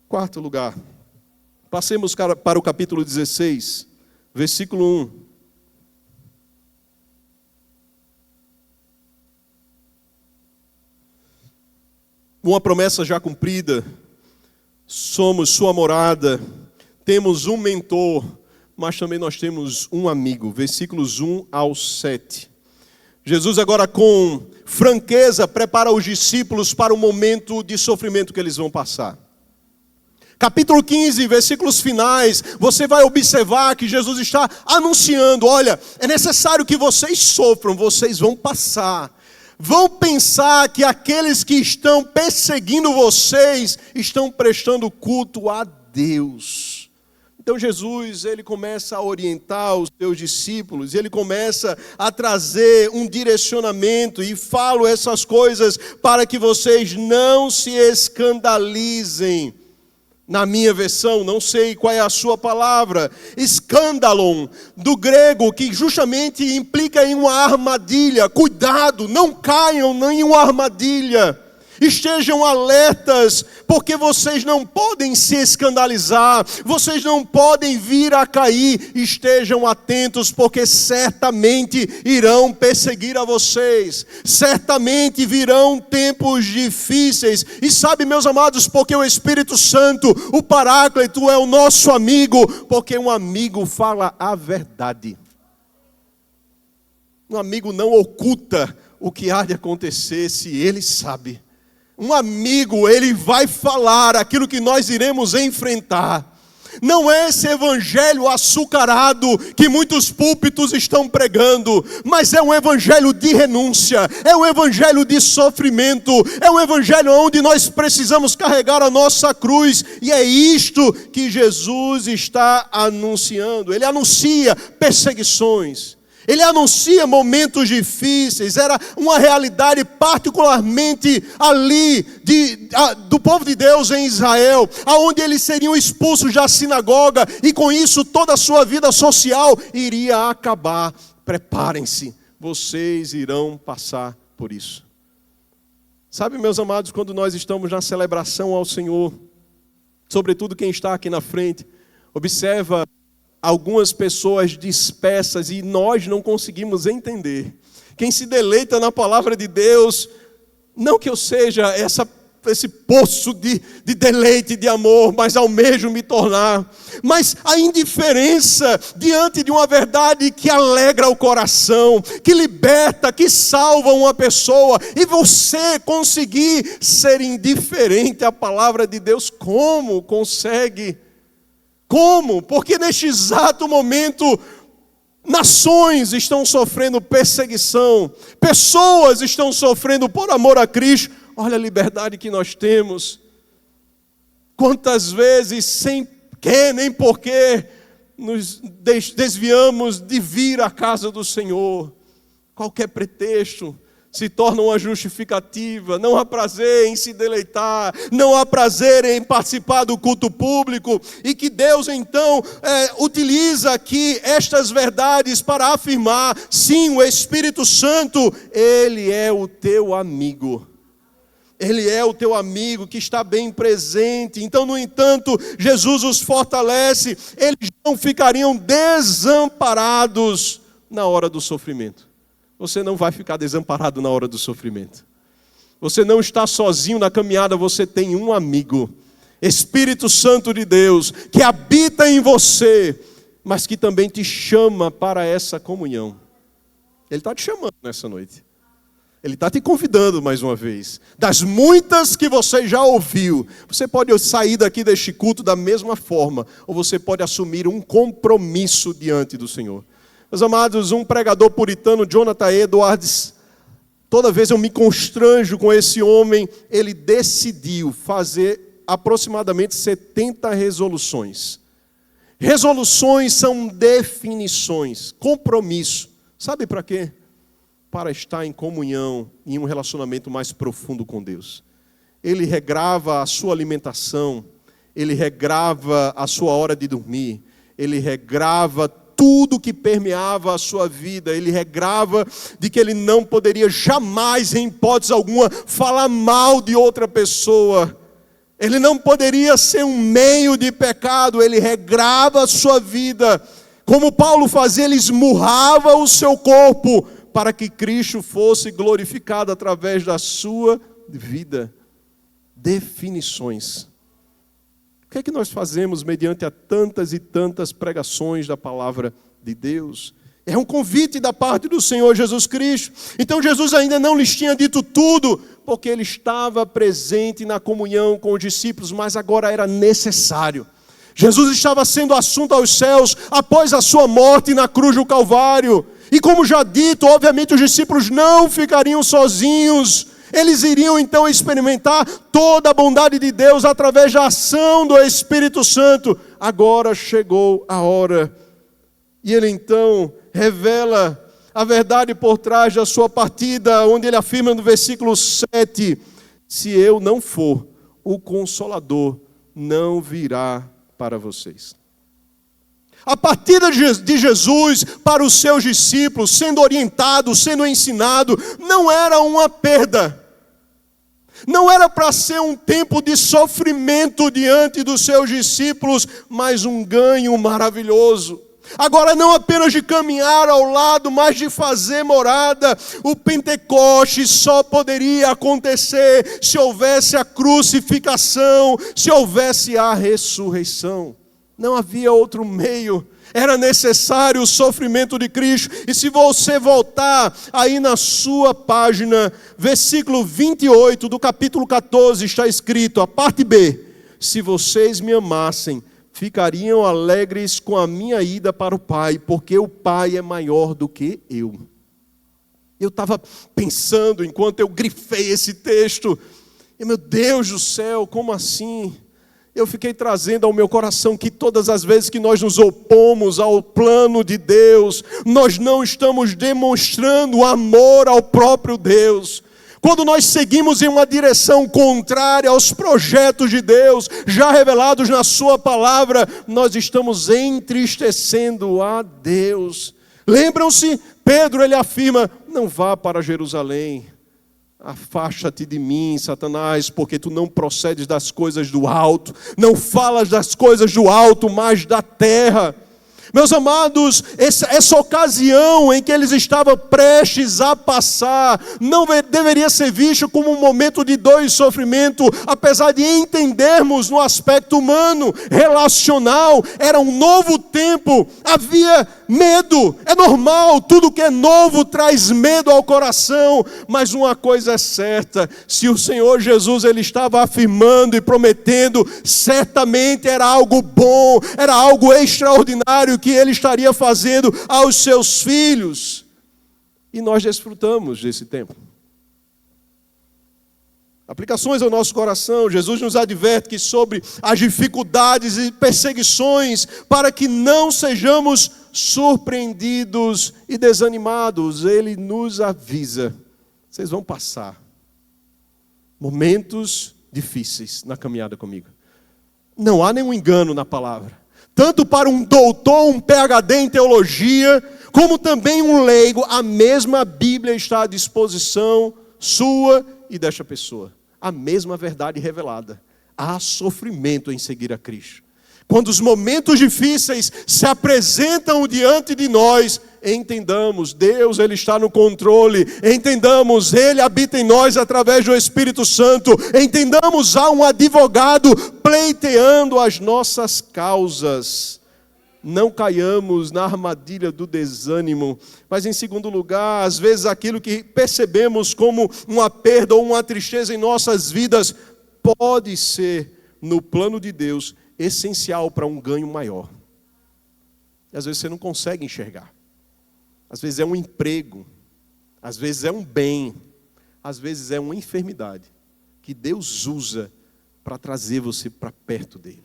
Quarto lugar. Passemos para o capítulo 16, versículo 1. Uma promessa já cumprida. Somos sua morada. Temos um mentor, mas também nós temos um amigo. Versículos 1 ao 7. Jesus agora com franqueza prepara os discípulos para o momento de sofrimento que eles vão passar. Capítulo 15, versículos finais, você vai observar que Jesus está anunciando, olha, é necessário que vocês sofram, vocês vão passar. Vão pensar que aqueles que estão perseguindo vocês estão prestando culto a Deus. Então Jesus, ele começa a orientar os seus discípulos, ele começa a trazer um direcionamento e falo essas coisas para que vocês não se escandalizem. Na minha versão, não sei qual é a sua palavra, escândalon, do grego, que justamente implica em uma armadilha. Cuidado, não caiam em uma armadilha. Estejam alertas, porque vocês não podem se escandalizar, vocês não podem vir a cair. Estejam atentos, porque certamente irão perseguir a vocês, certamente virão tempos difíceis. E sabe, meus amados, porque o Espírito Santo, o Paráclito, é o nosso amigo, porque um amigo fala a verdade. Um amigo não oculta o que há de acontecer se ele sabe. Um amigo, ele vai falar aquilo que nós iremos enfrentar. Não é esse evangelho açucarado que muitos púlpitos estão pregando, mas é um evangelho de renúncia, é um evangelho de sofrimento, é um evangelho onde nós precisamos carregar a nossa cruz, e é isto que Jesus está anunciando. Ele anuncia perseguições, ele anuncia momentos difíceis. Era uma realidade particularmente ali do povo de Deus em Israel, aonde eles seriam expulsos da sinagoga e com isso toda a sua vida social iria acabar. Preparem-se, vocês irão passar por isso. Sabe, meus amados, quando nós estamos na celebração ao Senhor, sobretudo quem está aqui na frente, observa algumas pessoas dispersas e nós não conseguimos entender. Quem se deleita na palavra de Deus, não que eu seja esse poço de deleite, de amor, mas almejo me tornar. Mas a indiferença diante de uma verdade que alegra o coração, que liberta, que salva uma pessoa, e você conseguir ser indiferente à palavra de Deus, como consegue? Como? Porque neste exato momento, nações estão sofrendo perseguição, pessoas estão sofrendo por amor a Cristo. Olha a liberdade que nós temos. Quantas vezes, sem que nem porquê, nos desviamos de vir à casa do Senhor. Qualquer pretexto se torna uma justificativa. Não há prazer em se deleitar, não há prazer em participar do culto público, e que Deus então utiliza aqui estas verdades para afirmar: sim, o Espírito Santo, Ele é o teu amigo. Ele é o teu amigo que está bem presente. Então, no entanto, Jesus os fortalece. Eles não ficariam desamparados na hora do sofrimento. Você não vai ficar desamparado na hora do sofrimento. Você não está sozinho na caminhada, você tem um amigo. Espírito Santo de Deus, que habita em você, mas que também te chama para essa comunhão. Ele está te chamando nessa noite. Ele está te convidando mais uma vez. Das muitas que você já ouviu, você pode sair daqui deste culto da mesma forma, ou você pode assumir um compromisso diante do Senhor. Meus amados, um pregador puritano, Jonathan Edwards, toda vez eu me constranjo com esse homem. Ele decidiu fazer aproximadamente 70 resoluções. Resoluções são definições, compromisso. Sabe para quê? Para estar em comunhão, em um relacionamento mais profundo com Deus. Ele regrava a sua alimentação, ele regrava a sua hora de dormir, ele regrava tudo que permeava a sua vida, ele regrava de que ele não poderia jamais, em hipótese alguma, falar mal de outra pessoa. Ele não poderia ser um meio de pecado, ele regrava a sua vida. Como Paulo fazia, ele esmurrava o seu corpo, para que Cristo fosse glorificado através da sua vida. Definições. O que é que nós fazemos mediante a tantas e tantas pregações da palavra de Deus? É um convite da parte do Senhor Jesus Cristo. Então Jesus ainda não lhes tinha dito tudo, porque Ele estava presente na comunhão com os discípulos, mas agora era necessário. Jesus estava sendo assunto aos céus após a sua morte na cruz do Calvário. E como já dito, obviamente os discípulos não ficariam sozinhos. Eles iriam então experimentar toda a bondade de Deus através da ação do Espírito Santo. Agora chegou a hora. E ele então revela a verdade por trás da sua partida, onde ele afirma no versículo 7, se eu não for, o Consolador não virá para vocês. A partida de Jesus para os seus discípulos, sendo orientado, sendo ensinado, não era uma perda. Não era para ser um tempo de sofrimento diante dos seus discípulos, mas um ganho maravilhoso. Agora não apenas de caminhar ao lado, mas de fazer morada. O Pentecoste só poderia acontecer se houvesse a crucificação, se houvesse a ressurreição. Não havia outro meio, era necessário o sofrimento de Cristo. E se você voltar aí na sua página, versículo 28 do capítulo 14, está escrito, a parte B: se vocês me amassem, ficariam alegres com a minha ida para o Pai, porque o Pai é maior do que eu. Eu estava pensando, enquanto eu grifei esse texto, e meu Deus do céu, como assim? Eu fiquei trazendo ao meu coração que todas as vezes que nós nos opomos ao plano de Deus, nós não estamos demonstrando amor ao próprio Deus. Quando nós seguimos em uma direção contrária aos projetos de Deus, já revelados na sua palavra, nós estamos entristecendo a Deus. Lembram-se? Pedro, ele afirma, não vá para Jerusalém. Afasta-te de mim, Satanás, porque tu não procedes das coisas do alto, não falas das coisas do alto, mas da terra. Meus amados, essa ocasião em que eles estavam prestes a passar, não deveria ser visto como um momento de dor e sofrimento, apesar de entendermos no aspecto humano, relacional, era um novo tempo, havia medo, é normal, tudo que é novo traz medo ao coração, mas uma coisa é certa, se o Senhor Jesus ele estava afirmando e prometendo, certamente era algo bom, era algo extraordinário que ele estaria fazendo aos seus filhos, e nós desfrutamos desse tempo. Aplicações ao nosso coração, Jesus nos adverte que sobre as dificuldades e perseguições, para que não sejamos surpreendidos e desanimados, Ele nos avisa, vocês vão passar momentos difíceis na caminhada comigo. Não há nenhum engano na palavra. Tanto para um doutor, um PhD em teologia, como também um leigo, a mesma Bíblia está à disposição sua e desta pessoa. A mesma verdade revelada. Há sofrimento em seguir a Cristo. Quando os momentos difíceis se apresentam diante de nós, entendamos, Deus ele está no controle, entendamos, Ele habita em nós através do Espírito Santo, entendamos, há um advogado pleiteando as nossas causas. Não caiamos na armadilha do desânimo, mas em segundo lugar, às vezes aquilo que percebemos como uma perda ou uma tristeza em nossas vidas, pode ser, no plano de Deus, essencial para um ganho maior. E às vezes você não consegue enxergar. Às vezes é um emprego, às vezes é um bem, às vezes é uma enfermidade que Deus usa para trazer você para perto dele.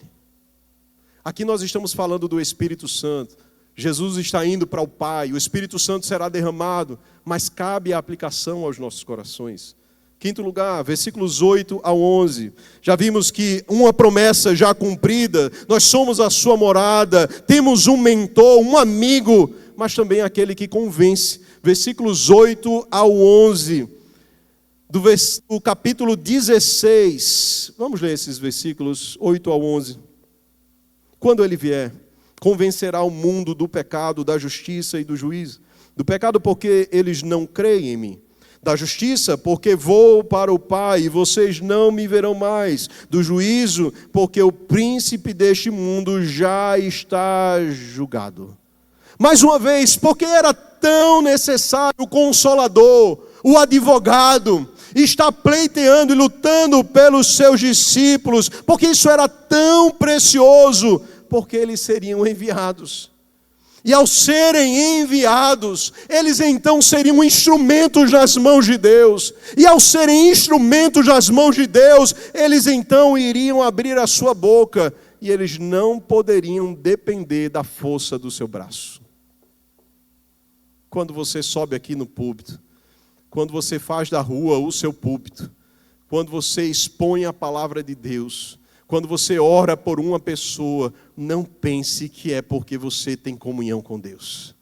Aqui nós estamos falando do Espírito Santo. Jesus está indo para o Pai, o Espírito Santo será derramado, mas cabe a aplicação aos nossos corações. Quinto lugar, versículos 8 ao 11. Já vimos que uma promessa já cumprida, nós somos a sua morada, temos um mentor, um amigo, mas também aquele que convence. Versículos 8 ao 11, do capítulo 16. Vamos ler esses versículos 8 ao 11. Quando ele vier, convencerá o mundo do pecado, da justiça e do juízo. Do pecado porque eles não creem em mim. Da justiça, porque vou para o Pai e vocês não me verão mais. Do juízo, porque o príncipe deste mundo já está julgado. Mais uma vez, porque era tão necessário o Consolador, o advogado, está pleiteando e lutando pelos seus discípulos, porque isso era tão precioso, porque eles seriam enviados. E ao serem enviados, eles então seriam instrumentos nas mãos de Deus. E ao serem instrumentos nas mãos de Deus, eles então iriam abrir a sua boca. E eles não poderiam depender da força do seu braço. Quando você sobe aqui no púlpito, quando você faz da rua o seu púlpito, quando você expõe a palavra de Deus, quando você ora por uma pessoa, não pense que é porque você tem comunhão com Deus.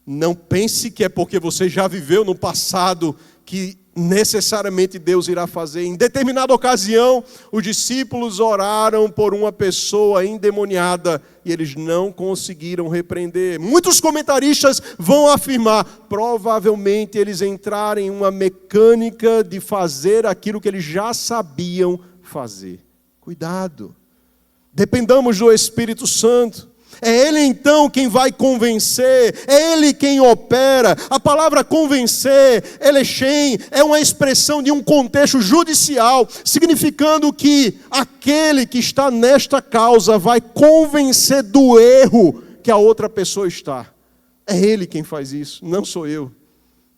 Não pense que é porque você já viveu no passado que necessariamente Deus irá fazer. Em determinada ocasião, os discípulos oraram por uma pessoa endemoniada e eles não conseguiram repreender. Muitos comentaristas vão afirmar, provavelmente eles entraram em uma mecânica de fazer aquilo que eles já sabiam fazer. Cuidado, dependamos do Espírito Santo. É Ele então quem vai convencer, é Ele quem opera. A palavra convencer, elechem, é uma expressão de um contexto judicial, significando que aquele que está nesta causa vai convencer do erro que a outra pessoa está. É Ele quem faz isso, não sou eu.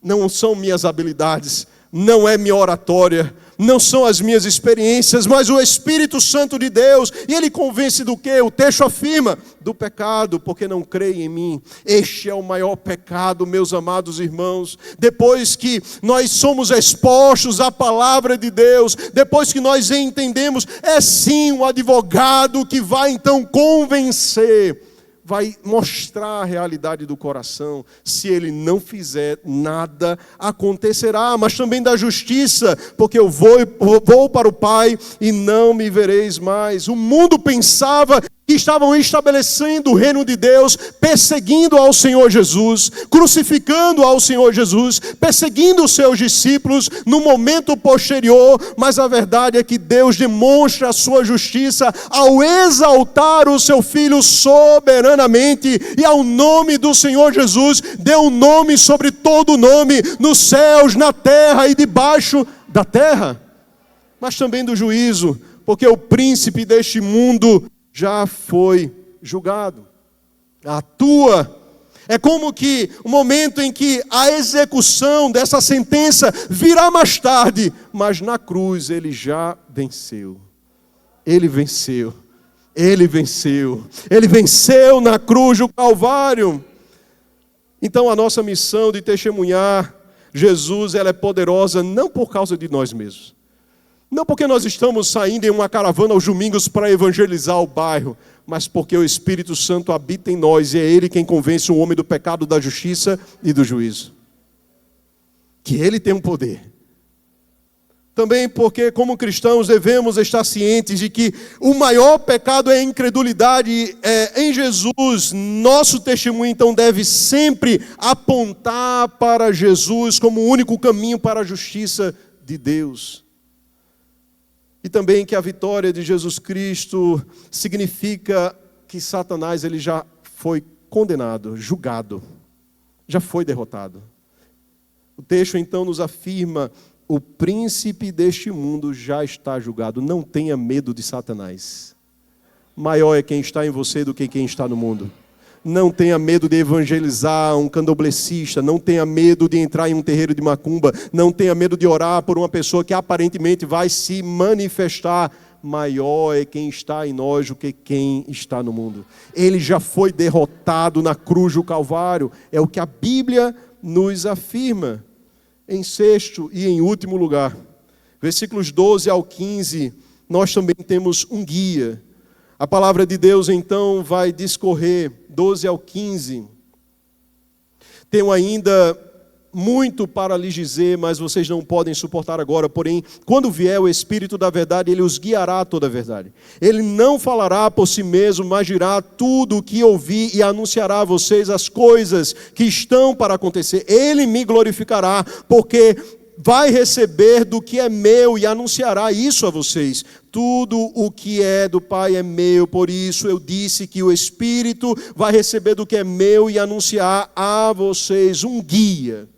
Não são minhas habilidades, não é minha oratória, não são as minhas experiências, mas o Espírito Santo de Deus. E Ele convence do quê? O texto afirma, do pecado, porque não creem em mim. Este é o maior pecado, meus amados irmãos. Depois que nós somos expostos à palavra de Deus, depois que nós entendemos, é sim um advogado que vai então convencer. vai mostrar a realidade do coração. Se ele não fizer, nada acontecerá. Mas também da justiça, porque eu vou para o Pai e não me vereis mais. O mundo pensava que estavam estabelecendo o reino de Deus, perseguindo ao Senhor Jesus, crucificando ao Senhor Jesus, perseguindo os seus discípulos no momento posterior, mas a verdade é que Deus demonstra a sua justiça ao exaltar o seu Filho soberanamente, e ao nome do Senhor Jesus deu um nome sobre todo nome, nos céus, na terra e debaixo da terra. Mas também do juízo, porque o príncipe deste mundo já foi julgado. É como que o momento em que a execução dessa sentença virá mais tarde, mas na cruz ele já venceu. Ele venceu. Ele venceu. Ele venceu na cruz do Calvário. Então a nossa missão de testemunhar Jesus, ela é poderosa não por causa de nós mesmos. Não porque nós estamos saindo em uma caravana aos domingos para evangelizar o bairro, mas porque o Espírito Santo habita em nós e é Ele quem convence o homem do pecado, da justiça e do juízo. Que Ele tem um poder. Também porque, como cristãos, devemos estar cientes de que o maior pecado é a incredulidade em Jesus. Nosso testemunho, então, deve sempre apontar para Jesus como o único caminho para a justiça de Deus. E também que a vitória de Jesus Cristo significa que Satanás ele já foi condenado, julgado, já foi derrotado. O texto então nos afirma: o príncipe deste mundo já está julgado. Não tenha medo de Satanás. Maior é quem está em você do que quem está no mundo. Não tenha medo de evangelizar um candomblessista, não tenha medo de entrar em um terreiro de macumba, não tenha medo de orar por uma pessoa que aparentemente vai se manifestar. Maior é quem está em nós do que quem está no mundo. Ele já foi derrotado na cruz do Calvário, é o que a Bíblia nos afirma. Em sexto e em último lugar, versículos 12 ao 15, nós também temos um guia. A palavra de Deus, então, vai discorrer, 12 ao 15. Tenho ainda muito para lhes dizer, mas vocês não podem suportar agora. Porém, quando vier o Espírito da verdade, Ele os guiará a toda a verdade. Ele não falará por si mesmo, mas dirá tudo o que ouvir e anunciará a vocês as coisas que estão para acontecer. Ele me glorificará, porque vai receber do que é meu e anunciará isso a vocês. Tudo o que é do Pai é meu, por isso eu disse que o Espírito vai receber do que é meu e anunciar a vocês um guia.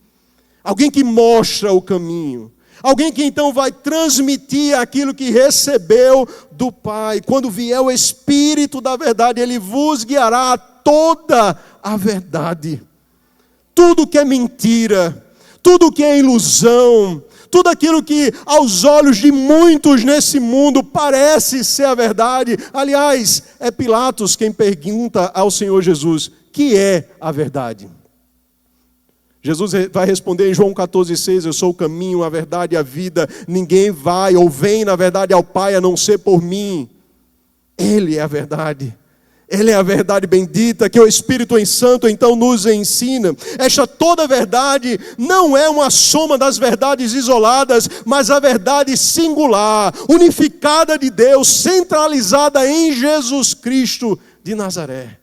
Alguém que mostra o caminho. Alguém que então vai transmitir aquilo que recebeu do Pai. Quando vier o Espírito da verdade, Ele vos guiará a toda a verdade. Tudo que é mentira, tudo que é ilusão, tudo aquilo que aos olhos de muitos nesse mundo parece ser a verdade. Aliás, é Pilatos quem pergunta ao Senhor Jesus: que é a verdade? Jesus vai responder em João 14,6: eu sou o caminho, a verdade e a vida. Ninguém vai ou vem, na verdade, ao Pai a não ser por mim. Ele é a verdade. Ele é a verdade bendita que o Espírito Santo então nos ensina. Esta toda verdade não é uma soma das verdades isoladas, mas a verdade singular, unificada de Deus, centralizada em Jesus Cristo de Nazaré.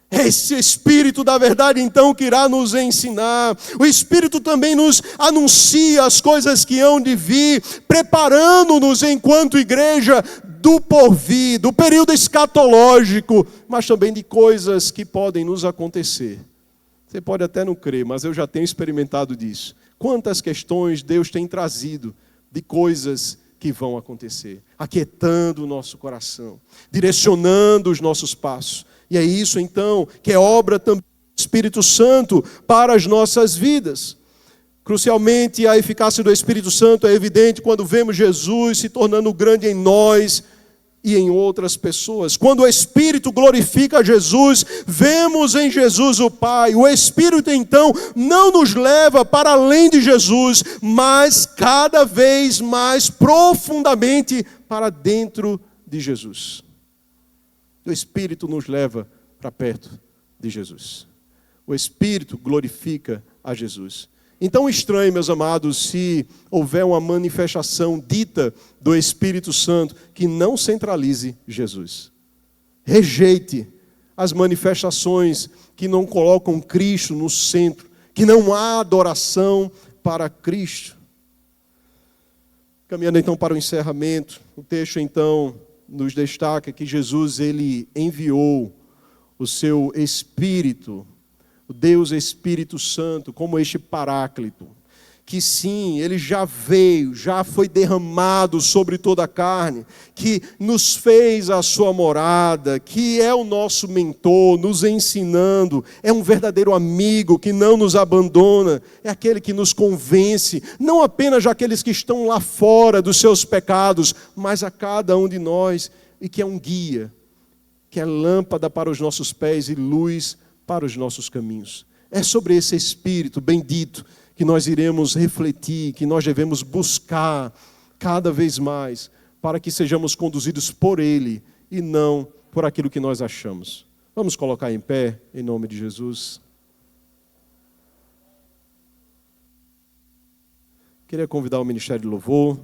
É esse Espírito da verdade então que irá nos ensinar. O Espírito também nos anuncia as coisas que hão de vir, preparando-nos enquanto igreja do porvir, do período escatológico, mas também de coisas que podem nos acontecer. Você pode até não crer, mas eu já tenho experimentado disso. Quantas questões Deus tem trazido de coisas que vão acontecer, aquietando o nosso coração, direcionando os nossos passos. E é isso então que é obra também do Espírito Santo para as nossas vidas. Crucialmente, a eficácia do Espírito Santo é evidente quando vemos Jesus se tornando grande em nós e em outras pessoas. Quando o Espírito glorifica Jesus, vemos em Jesus o Pai. O Espírito então não nos leva para além de Jesus, mas cada vez mais profundamente para dentro de Jesus. O Espírito nos leva para perto de Jesus. O Espírito glorifica a Jesus. Então, estranho, meus amados, se houver uma manifestação dita do Espírito Santo que não centralize Jesus. Rejeite as manifestações que não colocam Cristo no centro, que não há adoração para Cristo. Caminhando então para o encerramento, o texto então nos destaca que Jesus ele enviou o seu Espírito, o Deus Espírito Santo, como este Paráclito, que sim, ele já veio, já foi derramado sobre toda a carne, que nos fez a sua morada, que é o nosso mentor, nos ensinando, é um verdadeiro amigo que não nos abandona, é aquele que nos convence, não apenas aqueles que estão lá fora dos seus pecados, mas a cada um de nós, e que é um guia, que é lâmpada para os nossos pés e luz para os nossos caminhos. É sobre esse Espírito bendito que nós iremos refletir, que nós devemos buscar cada vez mais, para que sejamos conduzidos por Ele e não por aquilo que nós achamos. Vamos colocar em pé, em nome de Jesus. Queria convidar o Ministério de Louvor.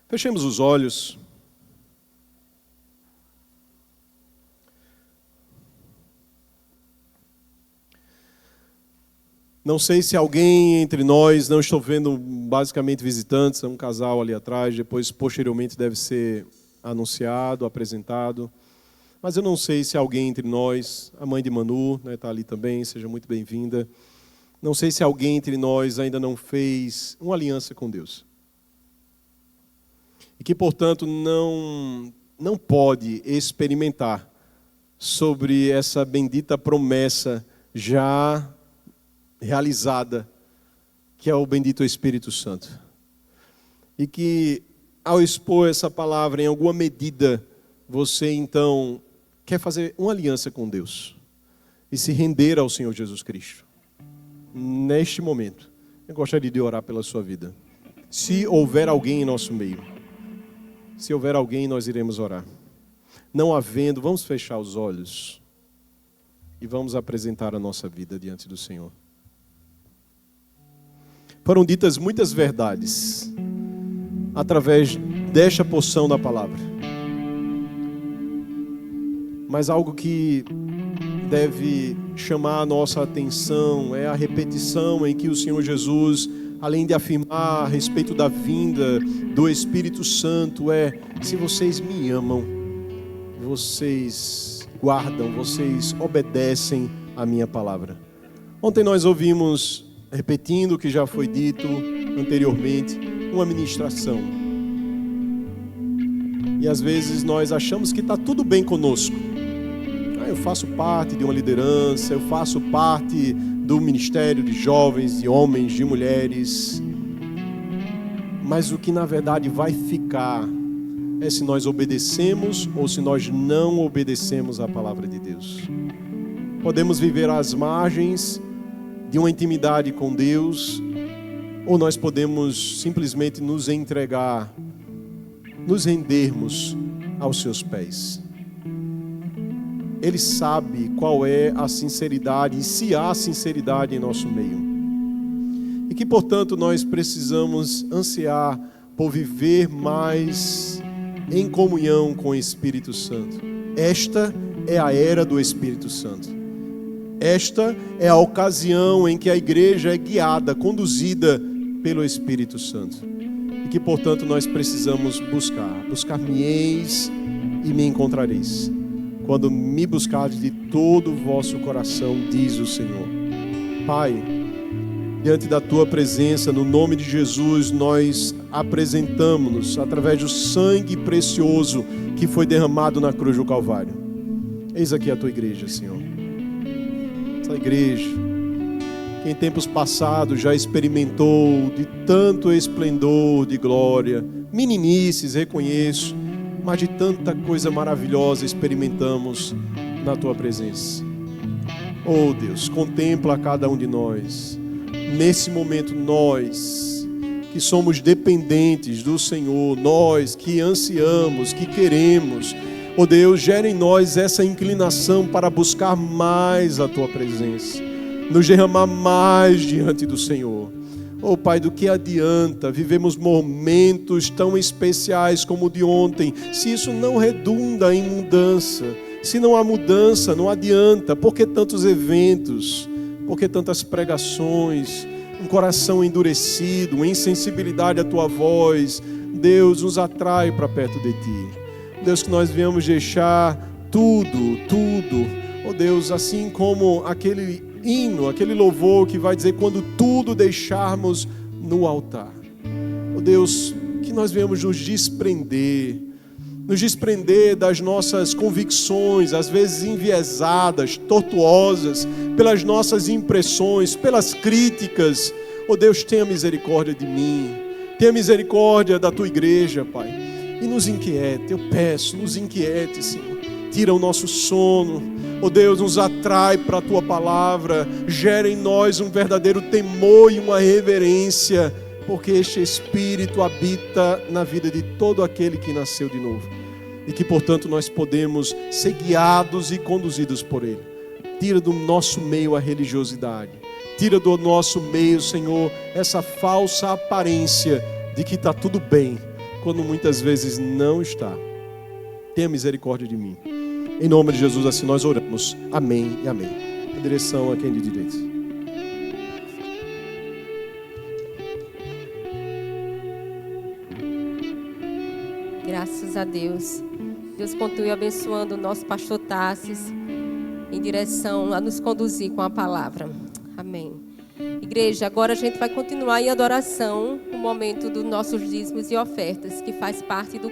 Fechemos os olhos. Não sei se alguém entre nós, não estou vendo basicamente visitantes, é um casal ali atrás, depois posteriormente deve ser anunciado, apresentado. Mas eu não sei se alguém entre nós, a mãe de Manu, está ali também, seja muito bem-vinda. Não sei se alguém entre nós ainda não fez uma aliança com Deus. E que, portanto, não pode experimentar sobre essa bendita promessa já realizada, que é o bendito Espírito Santo. E que, ao expor essa palavra, em alguma medida, você, então, quer fazer uma aliança com Deus e se render ao Senhor Jesus Cristo. Neste momento, eu gostaria de orar pela sua vida. Se houver alguém em nosso meio, se houver alguém, nós iremos orar. Não havendo, vamos fechar os olhos e vamos apresentar a nossa vida diante do Senhor. Foram ditas muitas verdades através desta porção da palavra. Mas algo que deve chamar a nossa atenção é a repetição em que o Senhor Jesus, além de afirmar a respeito da vinda do Espírito Santo, se vocês me amam, vocês guardam, vocês obedecem a minha palavra. Ontem nós ouvimos, repetindo o que já foi dito anteriormente, uma ministração. E às vezes nós achamos que está tudo bem conosco. Eu faço parte de uma liderança, eu faço parte do ministério de jovens, de homens, de mulheres. Mas o que na verdade vai ficar é se nós obedecemos ou se nós não obedecemos à palavra de Deus. Podemos viver às margens de uma intimidade com Deus, ou nós podemos simplesmente nos entregar, nos rendermos aos seus pés. Ele sabe qual é a sinceridade e se há sinceridade em nosso meio. E que, portanto, nós precisamos ansiar por viver mais em comunhão com o Espírito Santo. Esta é a era do Espírito Santo. Esta é a ocasião em que a igreja é guiada, conduzida pelo Espírito Santo. E que, portanto, nós precisamos buscar. Buscar-me-eis e me encontrareis. Quando me buscardes de todo o vosso coração, diz o Senhor. Pai, diante da Tua presença, no nome de Jesus, nós apresentamos-nos através do sangue precioso que foi derramado na cruz do Calvário. Eis aqui a Tua igreja, Senhor. Essa igreja que em tempos passados já experimentou de tanto esplendor, de glória, meninices, reconheço, mas de tanta coisa maravilhosa experimentamos na Tua presença. Oh Deus, contempla cada um de nós, nesse momento, nós que somos dependentes do Senhor, nós que ansiamos, que queremos, ó Deus, gera em nós essa inclinação para buscar mais a Tua presença, nos derramar mais diante do Senhor. Oh Pai, do que adianta vivemos momentos tão especiais como o de ontem, se isso não redunda em mudança? Se não há mudança, não adianta. Por que tantos eventos? Por que tantas pregações? Um coração endurecido, uma insensibilidade à Tua voz. Deus, nos atrai para perto de Ti. Deus, que nós venhamos deixar tudo. Oh Deus, assim como aquele hino, aquele louvor que vai dizer quando tudo deixarmos no altar. Oh Deus, que nós venhamos nos desprender das nossas convicções, às vezes enviesadas, tortuosas, pelas nossas impressões, pelas críticas. Oh Deus, tenha misericórdia de mim, tenha misericórdia da Tua igreja, Pai, e nos inquiete, eu peço, nos inquiete, Senhor, tira o nosso sono. Oh Deus, nos atrai para a Tua palavra, gera em nós um verdadeiro temor e uma reverência, porque este Espírito habita na vida de todo aquele que nasceu de novo. E que, portanto, nós podemos ser guiados e conduzidos por Ele. Tira do nosso meio a religiosidade. Tira do nosso meio, Senhor, essa falsa aparência de que está tudo bem, quando muitas vezes não está. Tenha misericórdia de mim. Em nome de Jesus, assim nós oramos. Amém e amém. Em direção a quem de direito. Graças a Deus. Deus continue abençoando o nosso pastor Tassis em direção a nos conduzir com a palavra. Amém. Igreja, agora a gente vai continuar em adoração, o momento dos nossos dízimos e ofertas, que faz parte do